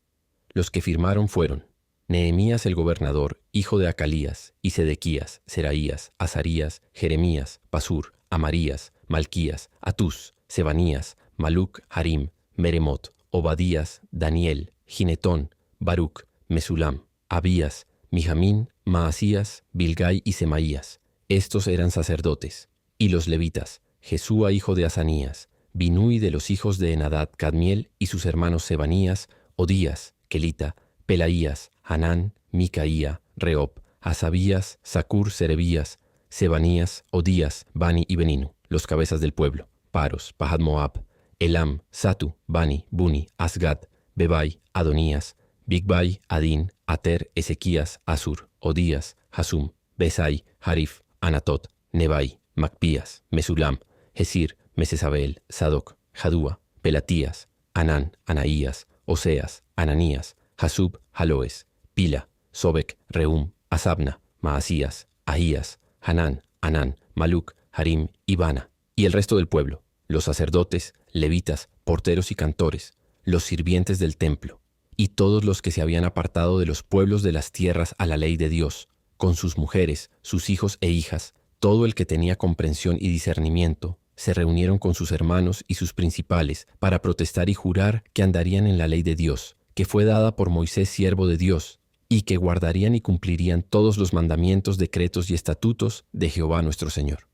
[SPEAKER 1] Los que firmaron fueron Nehemías el gobernador, hijo de Acalías, y Sedequías, Seraías, Azarías, Jeremías, Pasur, Amarías, Malquías, Atús, Sebanías, Maluc, Harim, Meremot, Obadías, Daniel, Ginetón, Baruc, Mesulam, Abías, Mijamín, Maasías, Bilgai y Semaías. Estos eran sacerdotes. Y los levitas, Jesúa hijo de Asanías, Binui de los hijos de Enadad, Cadmiel y sus hermanos Sebanías, Odías, Kelita, Pelaías, Hanán, Micaía, Reob, Asabías, Sacur, Serebías, Sebanías, Odías, Bani y Beninu, los cabezas del pueblo, Paros, Pahat Moab, Elam, Satu, Bani, Buni, Asgad, Bebai, Adonías, Bigbai, Adín, Ater, Ezequías, Asur, Odías, Hasum, Besai, Harif, Anatot, Nebai, Macpías, Mesulam, Hesir, Mesesabel, Sadoc, Jadúa, Pelatías, Anán, Anaías, Oseas, Ananías, Hasub, Haloes, Pila, Sobek, Reum, Asabna, Maasías, Ahías, Hanán, Anán, Maluc, Harim y Bana, y el resto del pueblo, los sacerdotes, levitas, porteros y cantores, los sirvientes del templo, y todos los que se habían apartado de los pueblos de las tierras a la ley de Dios, con sus mujeres, sus hijos e hijas, todo el que tenía comprensión y discernimiento, se reunieron con sus hermanos y sus principales para protestar y jurar que andarían en la ley de Dios, que fue dada por Moisés siervo de Dios, y que guardarían y cumplirían todos los mandamientos, decretos y estatutos de Jehová nuestro Señor,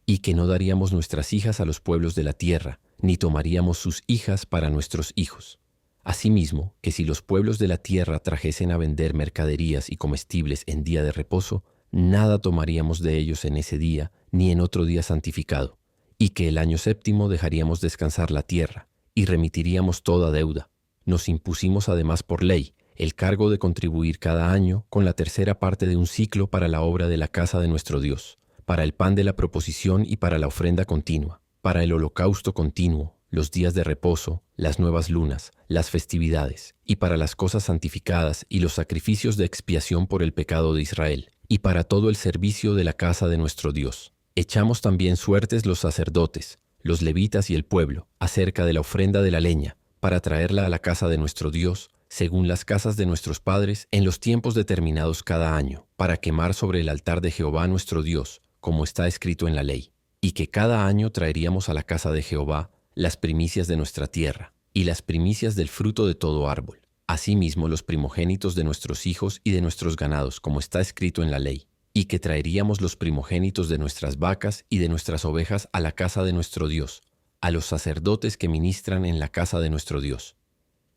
[SPEAKER 1] y que no daríamos nuestras hijas a los pueblos de la tierra, ni tomaríamos sus hijas para nuestros hijos. Asimismo, que si los pueblos de la tierra trajesen a vender mercaderías y comestibles en día de reposo, nada tomaríamos de ellos en ese día, ni en otro día santificado, y que el año séptimo dejaríamos descansar la tierra, y remitiríamos toda deuda. Nos impusimos además por ley el cargo de contribuir cada año con la tercera parte de un ciclo para la obra de la casa de nuestro Dios, para el pan de la proposición y para la ofrenda continua, para el holocausto continuo, los días de reposo, las nuevas lunas, las festividades, y para las cosas santificadas y los sacrificios de expiación por el pecado de Israel, y para todo el servicio de la casa de nuestro Dios. Echamos también suertes los sacerdotes, los levitas y el pueblo, acerca de la ofrenda de la leña, para traerla a la casa de nuestro Dios, según las casas de nuestros padres, en los tiempos determinados cada año, para quemar sobre el altar de Jehová nuestro Dios, como está escrito en la ley, y que cada año traeríamos a la casa de Jehová las primicias de nuestra tierra, y las primicias del fruto de todo árbol. Asimismo los primogénitos de nuestros hijos y de nuestros ganados, como está escrito en la ley, y que traeríamos los primogénitos de nuestras vacas y de nuestras ovejas a la casa de nuestro Dios, a los sacerdotes que ministran en la casa de nuestro Dios,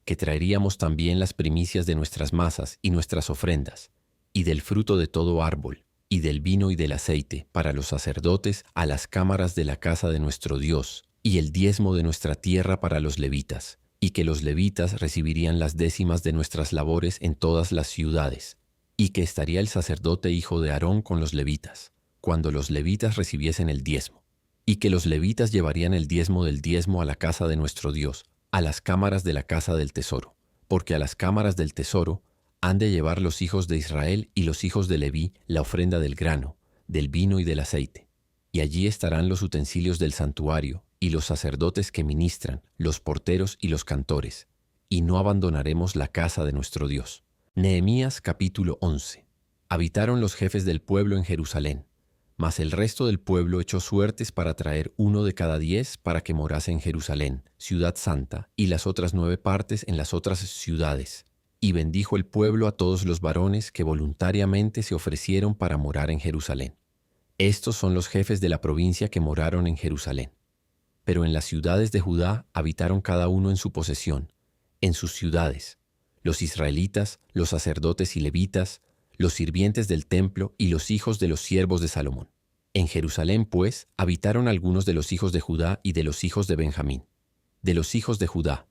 [SPEAKER 1] que traeríamos también las primicias de nuestras masas y nuestras ofrendas, y del fruto de todo árbol, y del vino y del aceite, para los sacerdotes a las cámaras de la casa de nuestro Dios, y el diezmo de nuestra tierra para los levitas, y que los levitas recibirían las décimas de nuestras labores en todas las ciudades, y que estaría el sacerdote hijo de Aarón con los levitas, cuando los levitas recibiesen el diezmo, y que los levitas llevarían el diezmo del diezmo a la casa de nuestro Dios, a las cámaras de la casa del tesoro, porque a las cámaras del tesoro han de llevar los hijos de Israel y los hijos de Leví la ofrenda del grano, del vino y del aceite. Y allí estarán los utensilios del santuario, y los sacerdotes que ministran, los porteros y los cantores, y no abandonaremos la casa de nuestro Dios. Nehemías capítulo 11. Habitaron los jefes del pueblo en Jerusalén, mas el resto del pueblo echó suertes para traer 1 de cada 10 para que morase en Jerusalén, ciudad santa, y las otras 9 partes en las otras ciudades. Y bendijo el pueblo a todos los varones que voluntariamente se ofrecieron para morar en Jerusalén. Estos son los jefes de la provincia que moraron en Jerusalén. Pero en las ciudades de Judá habitaron cada uno en su posesión, en sus ciudades, los israelitas, los sacerdotes y levitas, los sirvientes del templo y los hijos de los siervos de Salomón. En Jerusalén, pues, habitaron algunos de los hijos de Judá y de los hijos de Benjamín. De los hijos de Judá,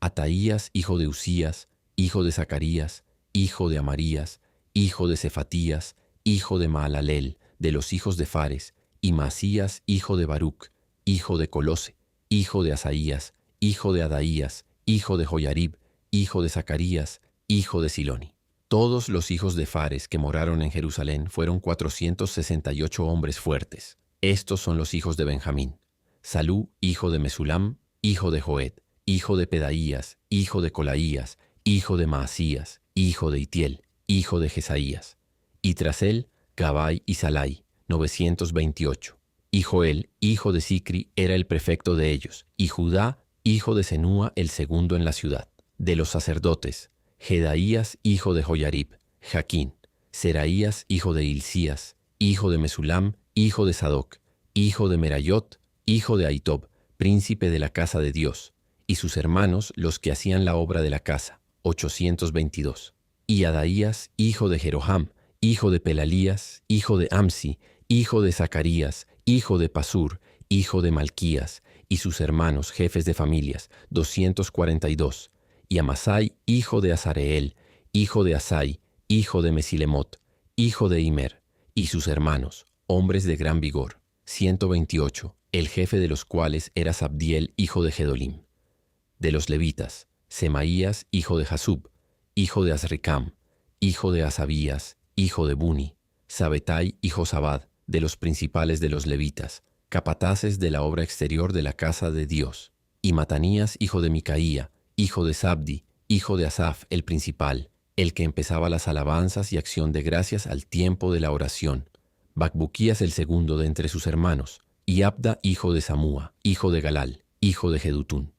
[SPEAKER 1] Ataías, hijo de Usías, hijo de Zacarías, hijo de Amarías, hijo de Cefatías, hijo de Maalaleel, de los hijos de Fares, y Masías, hijo de Baruc, hijo de Colose, hijo de Asaías, hijo de Adaías, hijo de Joyarib, hijo de Zacarías, hijo de Siloni. Todos los hijos de Fares que moraron en Jerusalén fueron 468 hombres fuertes. Estos son los hijos de Benjamín: Salú, hijo de Mesulam, hijo de Joed, hijo de Pedaías, hijo de Colaías, hijo de Maasías, hijo de Itiel, hijo de Jesaías. Y tras él, Gabai y Salai, 928. Y Joel, hijo de Sicri, era el prefecto de ellos, y Judá, hijo de Senúa, el segundo en la ciudad. De los sacerdotes, Jedaías, hijo de Joyarib, Jaquín, Seraías, hijo de Hilcías, hijo de Mesulam, hijo de Sadoc, hijo de Merayot, hijo de Ahitob, príncipe de la casa de Dios, y sus hermanos, los que hacían la obra de la casa, 822. Y Adaías, hijo de Jeroham, hijo de Pelalías, hijo de Amsi, hijo de Zacarías, hijo de Pasur, hijo de Malquías, y sus hermanos, jefes de familias, 242. Y Amasai, hijo de Azareel, hijo de Asai, hijo de Mesilemot, hijo de Imer, y sus hermanos, hombres de gran vigor, 128, el jefe de los cuales era Sabdiel, hijo de Gedolim. De los levitas, Semaías, hijo de Jasub, hijo de Azricam, hijo de Asabías, hijo de Buni, Sabetai y Josabad, de los principales de los levitas, capataces de la obra exterior de la casa de Dios, y Matanías, hijo de Micaía, hijo de Sabdi, hijo de Asaf, el principal, el que empezaba las alabanzas y acción de gracias al tiempo de la oración, Bacbuquías el segundo de entre sus hermanos, y Abda, hijo de Samúa, hijo de Galal, hijo de Jedutún.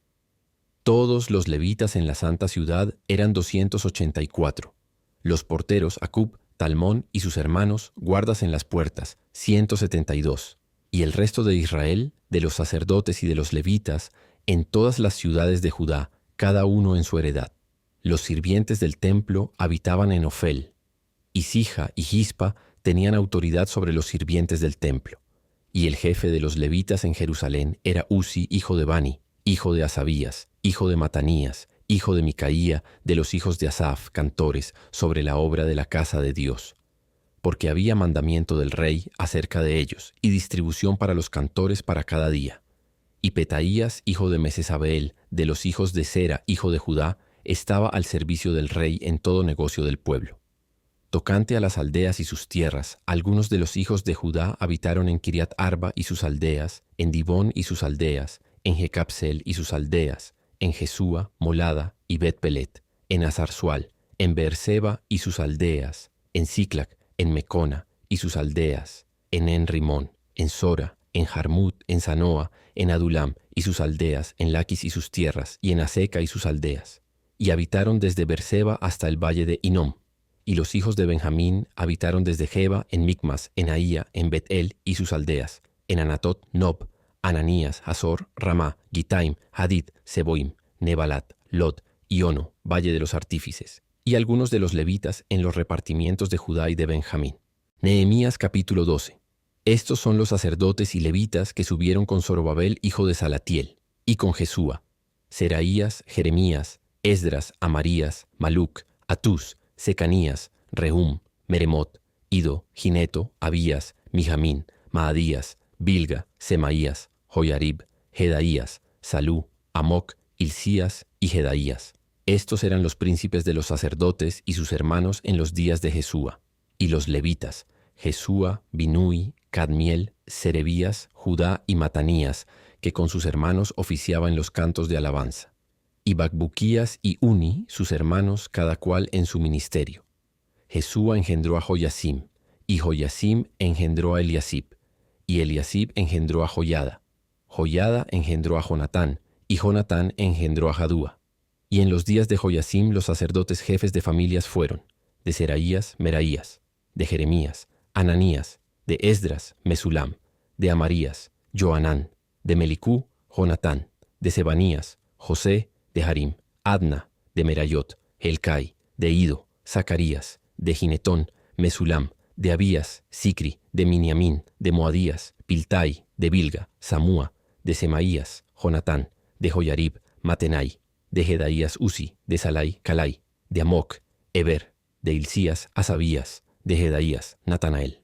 [SPEAKER 1] Todos los levitas en la santa ciudad eran 284. Los porteros, Acub, Talmón y sus hermanos, guardas en las puertas, 172. Y el resto de Israel, de los sacerdotes y de los levitas, en todas las ciudades de Judá, cada uno en su heredad. Los sirvientes del templo habitaban en Ofel, y Sija y Gispa tenían autoridad sobre los sirvientes del templo. Y el jefe de los levitas en Jerusalén era Uzi, hijo de Bani, hijo de Asabías, hijo de Matanías, hijo de Micaía, de los hijos de Asaf, cantores, sobre la obra de la casa de Dios. Porque había mandamiento del rey acerca de ellos, y distribución para los cantores para cada día. Y Petaías, hijo de Mesesabeel, de los hijos de Sera, hijo de Judá, estaba al servicio del rey en todo negocio del pueblo. Tocante a las aldeas y sus tierras, algunos de los hijos de Judá habitaron en Kiriat Arba y sus aldeas, en Dibón y sus aldeas, en Jecapsel y sus aldeas, en Jesúa, Molada y Bet-Pelet, en Azarzual, en Beerseba y sus aldeas, en Siclac, en Mecona y sus aldeas, en En-Rimón, en Sora, en Jarmut, en Sanoa, en Adulam y sus aldeas, en Laquis y sus tierras, y en Aseca y sus aldeas. Y habitaron desde Berseba hasta el valle de Hinnom. Y los hijos de Benjamín habitaron desde Geba, en Micmas, en Ahía, en Bet-El y sus aldeas, en Anatot, Nob, Ananías, Hazor, Ramá, Gitaim, Hadid, Seboim, Nebalat, Lot y Ono, valle de los artífices, y algunos de los levitas en los repartimientos de Judá y de Benjamín. Nehemías capítulo 12. Estos son los sacerdotes y levitas que subieron con Zorobabel hijo de Salatiel, y con Jesúa, Seraías, Jeremías, Esdras, Amarías, Maluc, Atús, Secanías, Rehum, Meremot, Ido, Gineto, Abías, Mijamín, Maadías, Bilga, Semaías, Joyarib, Jedaías, Salú, Amoc, Hilcías y Jedaías. Estos eran los príncipes de los sacerdotes y sus hermanos en los días de Jesúa. Y los levitas, Jesúa, Binui, Cadmiel, Serebías, Judá y Matanías, que con sus hermanos oficiaban los cantos de alabanza. Y Bacbuquías y Uni, sus hermanos, cada cual en su ministerio. Jesúa engendró a Joyasim, y Joyasim engendró a Eliasib, y Eliasib engendró a Joyada. Joyada engendró a Jonatán, y Jonatán engendró a Jadúa. Y en los días de Joyasim los sacerdotes jefes de familias fueron, de Seraías, Meraías, de Jeremías, Ananías, de Esdras, Mesulam, de Amarías, Joanán, de Melicú, Jonatán, de Sebanías, José, de Harim, Adna, de Merayot, Helcai, de Ido, Zacarías, de Ginetón, Mesulam, de Abías, Sicri, de Miniamín, de Moadías, Piltai, de Bilga, Samúa, de Semaías, Jonatán, de Joyarib, Matenai, de Jedaías Uzi, de Salai, Calai, de Amoc, Eber, de Hilcías, Asabías, de Jedaías, Natanael.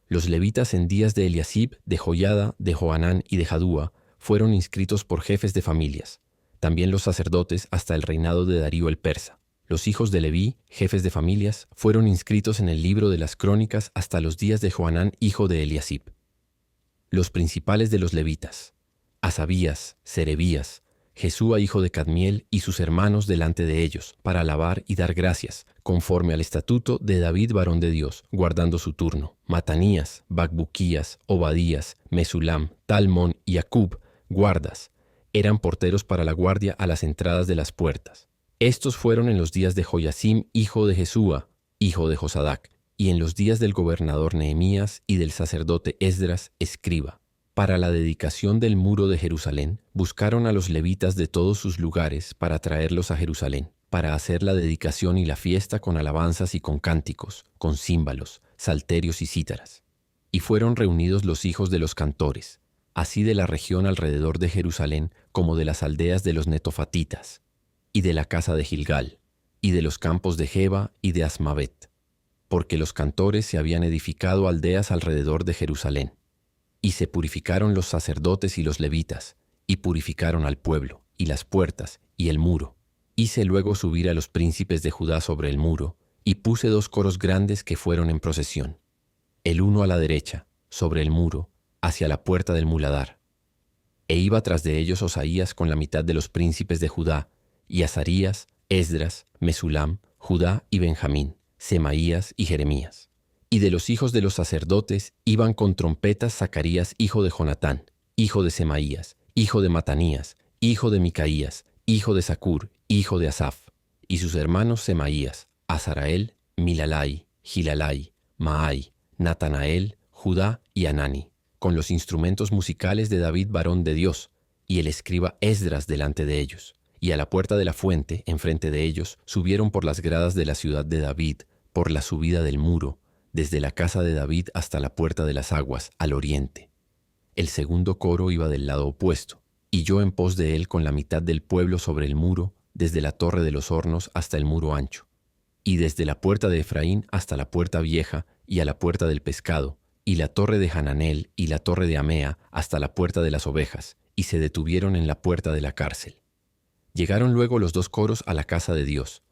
[SPEAKER 1] Los levitas en días de Eliasib, de Joyada, de Joanán y de Jadúa fueron inscritos por jefes de familias. También los sacerdotes hasta el reinado de Darío el persa. Los hijos de Leví, jefes de familias, fueron inscritos en el libro de las crónicas hasta los días de Joanán, hijo de Eliasib. Los principales de los levitas: Asabías, Serebías, Jesúa hijo de Cadmiel y sus hermanos delante de ellos, para alabar y dar gracias, conforme al estatuto de David varón de Dios, guardando su turno. Matanías, Bacbuquías, Obadías, Mesulam, Talmón y Acub, guardas, eran porteros para la guardia a las entradas de las puertas. Estos fueron en los días de Joyasim, hijo de Jesúa, hijo de Josadac, y en los días del gobernador Nehemías y del sacerdote Esdras, escriba. Para la dedicación del muro de Jerusalén, buscaron a los levitas de todos sus lugares para traerlos a Jerusalén, para hacer la dedicación y la fiesta con alabanzas y con cánticos, con címbalos, salterios y cítaras. Y fueron reunidos los hijos de los cantores, así de la región alrededor de Jerusalén como de las aldeas de los netofatitas, y de la casa de Gilgal, y de los campos de Geba y de Asmavet, porque los cantores se habían edificado aldeas alrededor de Jerusalén. Y se purificaron los sacerdotes y los levitas, y purificaron al pueblo, y las puertas, y el muro. Hice luego subir a los príncipes de Judá sobre el muro, y puse 2 coros grandes que fueron en procesión, el uno a la derecha, sobre el muro, hacia la puerta del muladar. E iba tras de ellos Osaías con la mitad de los príncipes de Judá, y Azarías, Esdras, Mesulam, Judá y Benjamín, Semaías y Jeremías. Y de los hijos de los sacerdotes iban con trompetas Zacarías hijo de Jonatán, hijo de Semaías, hijo de Matanías, hijo de Micaías, hijo de Zacur, hijo de Asaf, y sus hermanos Semaías, Azarael, Milalai, Gilalai, Maai, Natanael, Judá y Anani, con los instrumentos musicales de David varón de Dios, y el escriba Esdras delante de ellos. Y a la puerta de la fuente, enfrente de ellos, subieron por las gradas de la ciudad de David, por la subida del muro, desde la casa de David hasta la puerta de las aguas, al oriente. El segundo coro iba del lado opuesto, y yo en pos de él con la mitad del pueblo sobre el muro, desde la torre de los hornos hasta el muro ancho, y desde la puerta de Efraín hasta la puerta vieja y a la puerta del pescado, y la torre de Hananel y la torre de Amea hasta la puerta de las ovejas, y se detuvieron en la puerta de la cárcel. Llegaron luego los 2 coros a la casa de Dios,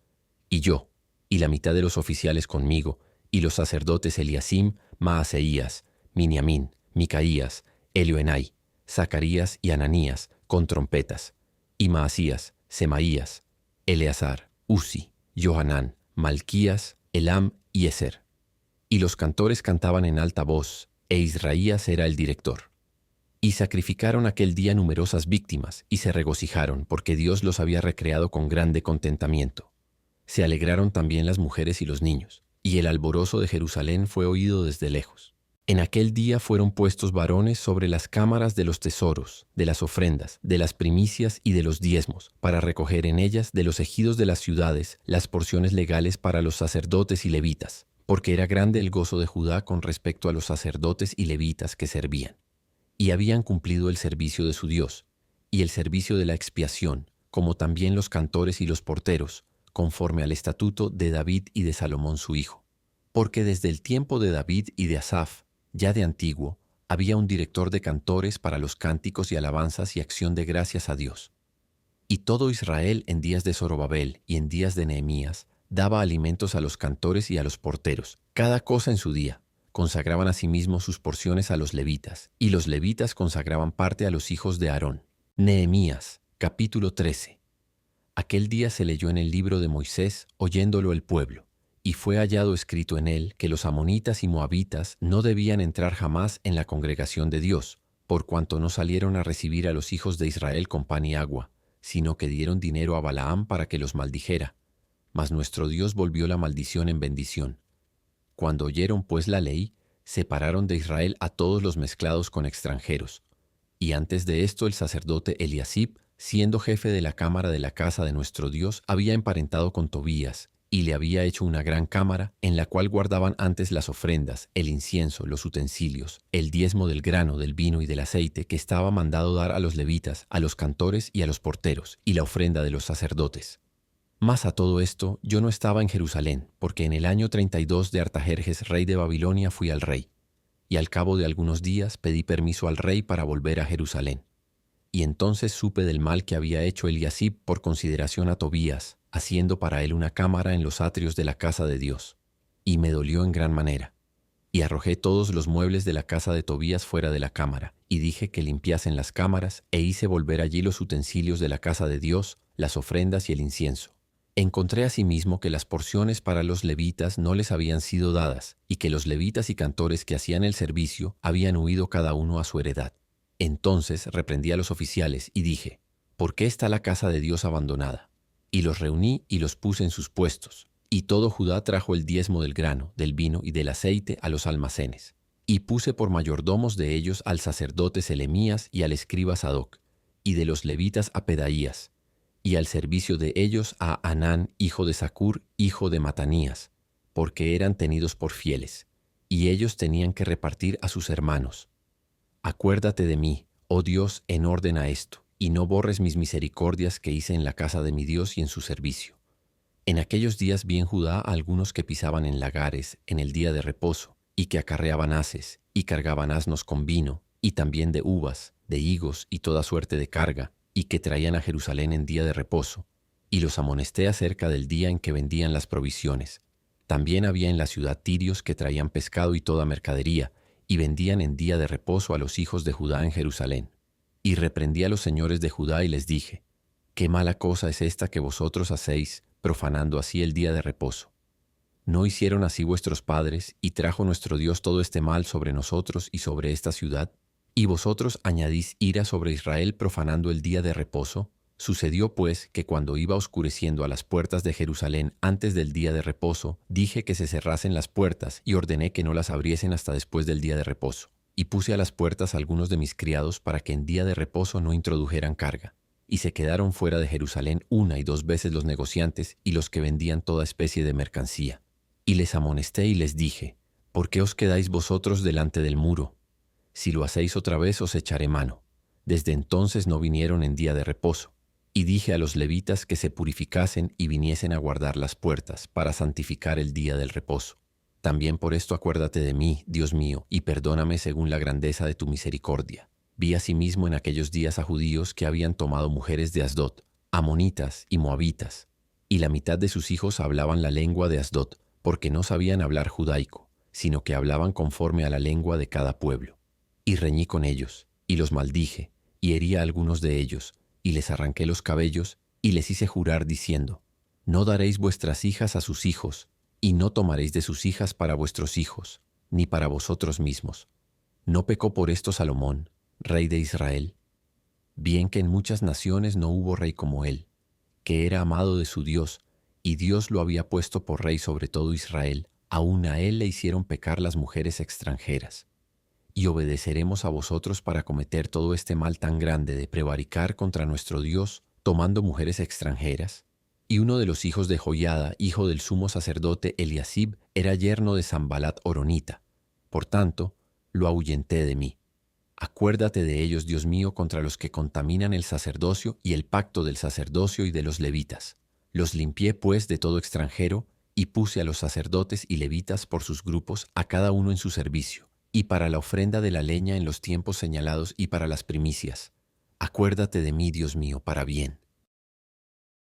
[SPEAKER 1] y yo, y la mitad de los oficiales conmigo, y los sacerdotes Eliasim, Maaseías, Miniamín, Micaías, Elioenai, Zacarías y Ananías, con trompetas, y Maasías, Semaías, Eleazar, Uzi, Johanán, Malquías, Elam y Eser. Y los cantores cantaban en alta voz, e Israías era el director. Y sacrificaron aquel día numerosas víctimas, y se regocijaron, porque Dios los había recreado con grande contentamiento. Se alegraron también las mujeres y los niños, y el alborozo de Jerusalén fue oído desde lejos. En aquel día fueron puestos varones sobre las cámaras de los tesoros, de las ofrendas, de las primicias y de los diezmos, para recoger en ellas de los ejidos de las ciudades las porciones legales para los sacerdotes y levitas, porque era grande el gozo de Judá con respecto a los sacerdotes y levitas que servían. Y habían cumplido el servicio de su Dios, y el servicio de la expiación, como también los cantores y los porteros, conforme al estatuto de David y de Salomón su hijo. Porque desde el tiempo de David y de Asaf, ya de antiguo, había un director de cantores para los cánticos y alabanzas y acción de gracias a Dios. Y todo Israel en días de Zorobabel y en días de Nehemías daba alimentos a los cantores y a los porteros, cada cosa en su día. Consagraban asimismo sus porciones a los levitas, y los levitas consagraban parte a los hijos de Aarón. Nehemías, capítulo 13. Aquel día se leyó en el libro de Moisés, oyéndolo el pueblo, y fue hallado escrito en él que los amonitas y moabitas no debían entrar jamás en la congregación de Dios, por cuanto no salieron a recibir a los hijos de Israel con pan y agua, sino que dieron dinero a Balaam para que los maldijera. Mas nuestro Dios volvió la maldición en bendición. Cuando oyeron pues la ley, separaron de Israel a todos los mezclados con extranjeros. Y antes de esto el sacerdote Eliasib, siendo jefe de la cámara de la casa de nuestro Dios, había emparentado con Tobías, y le había hecho una gran cámara, en la cual guardaban antes las ofrendas, el incienso, los utensilios, el diezmo del grano, del vino y del aceite, que estaba mandado dar a los levitas, a los cantores y a los porteros, y la ofrenda de los sacerdotes. Mas a todo esto yo no estaba en Jerusalén, porque en el año 32 de Artajerjes, rey de Babilonia, fui al rey. Y al cabo de algunos días pedí permiso al rey para volver a Jerusalén. Y entonces supe del mal que había hecho Eliasib por consideración a Tobías, haciendo para él una cámara en los atrios de la casa de Dios. Y me dolió en gran manera. Y arrojé todos los muebles de la casa de Tobías fuera de la cámara, y dije que limpiasen las cámaras, e hice volver allí los utensilios de la casa de Dios, las ofrendas y el incienso. Encontré asimismo que las porciones para los levitas no les habían sido dadas, y que los levitas y cantores que hacían el servicio habían huido cada uno a su heredad. Entonces reprendí a los oficiales y dije, ¿por qué está la casa de Dios abandonada? Y los reuní y los puse en sus puestos. Y todo Judá trajo el diezmo del grano, del vino y del aceite a los almacenes. Y puse por mayordomos de ellos al sacerdote Selemías y al escriba Sadoc, y de los levitas a Pedaías, y al servicio de ellos a Hanán, hijo de Zacur, hijo de Matanías, porque eran tenidos por fieles, y ellos tenían que repartir a sus hermanos. Acuérdate de mí, oh Dios, en orden a esto, y no borres mis misericordias que hice en la casa de mi Dios y en su servicio. En aquellos días vi en Judá a algunos que pisaban en lagares en el día de reposo, y que acarreaban haces, y cargaban asnos con vino, y también de uvas, de higos y toda suerte de carga, y que traían a Jerusalén en día de reposo, y los amonesté acerca del día en que vendían las provisiones. También había en la ciudad tirios que traían pescado y toda mercadería, y vendían en día de reposo a los hijos de Judá en Jerusalén. Y reprendí a los señores de Judá y les dije, «Qué mala cosa es esta que vosotros hacéis, profanando así el día de reposo. ¿No hicieron así vuestros padres, y trajo nuestro Dios todo este mal sobre nosotros y sobre esta ciudad? ¿Y vosotros añadís ira sobre Israel profanando el día de reposo? Sucedió pues que cuando iba oscureciendo a las puertas de Jerusalén antes del día de reposo, dije que se cerrasen las puertas y ordené que no las abriesen hasta después del día de reposo. Y puse a las puertas algunos de mis criados para que en día de reposo no introdujeran carga. Y se quedaron fuera de Jerusalén 1 y 2 veces los negociantes y los que vendían toda especie de mercancía. Y les amonesté y les dije, ¿por qué os quedáis vosotros delante del muro? Si lo hacéis otra vez os echaré mano. Desde entonces no vinieron en día de reposo. Y dije a los levitas que se purificasen y viniesen a guardar las puertas para santificar el día del reposo. También por esto acuérdate de mí, Dios mío, y perdóname según la grandeza de tu misericordia. Vi asimismo en aquellos días a judíos que habían tomado mujeres de Asdod, amonitas y moabitas, y la mitad de sus hijos hablaban la lengua de Asdod, porque no sabían hablar judaico, sino que hablaban conforme a la lengua de cada pueblo. Y reñí con ellos, y los maldije, y herí a algunos de ellos, y les arranqué los cabellos, y les hice jurar diciendo, no daréis vuestras hijas a sus hijos, y no tomaréis de sus hijas para vuestros hijos, ni para vosotros mismos. ¿No pecó por esto Salomón, Rey de Israel. Bien que en muchas naciones no hubo rey como él, que era amado de su Dios, y Dios lo había puesto por rey sobre todo Israel, aun a él le hicieron pecar las mujeres extranjeras. Y obedeceremos a vosotros para cometer todo este mal tan grande de prevaricar contra nuestro Dios, tomando mujeres extranjeras. Y uno de los hijos de Joiada, hijo del sumo sacerdote Eliasib, era yerno de Sambalat horonita. Por tanto, lo ahuyenté de mí. Acuérdate de ellos, Dios mío, contra los que contaminan el sacerdocio y el pacto del sacerdocio y de los levitas. Los limpié, pues, de todo extranjero, y puse a los sacerdotes y levitas por sus grupos, a cada uno en su servicio, y para la ofrenda de la leña en los tiempos señalados y para las primicias. Acuérdate de mí, Dios mío, para bien.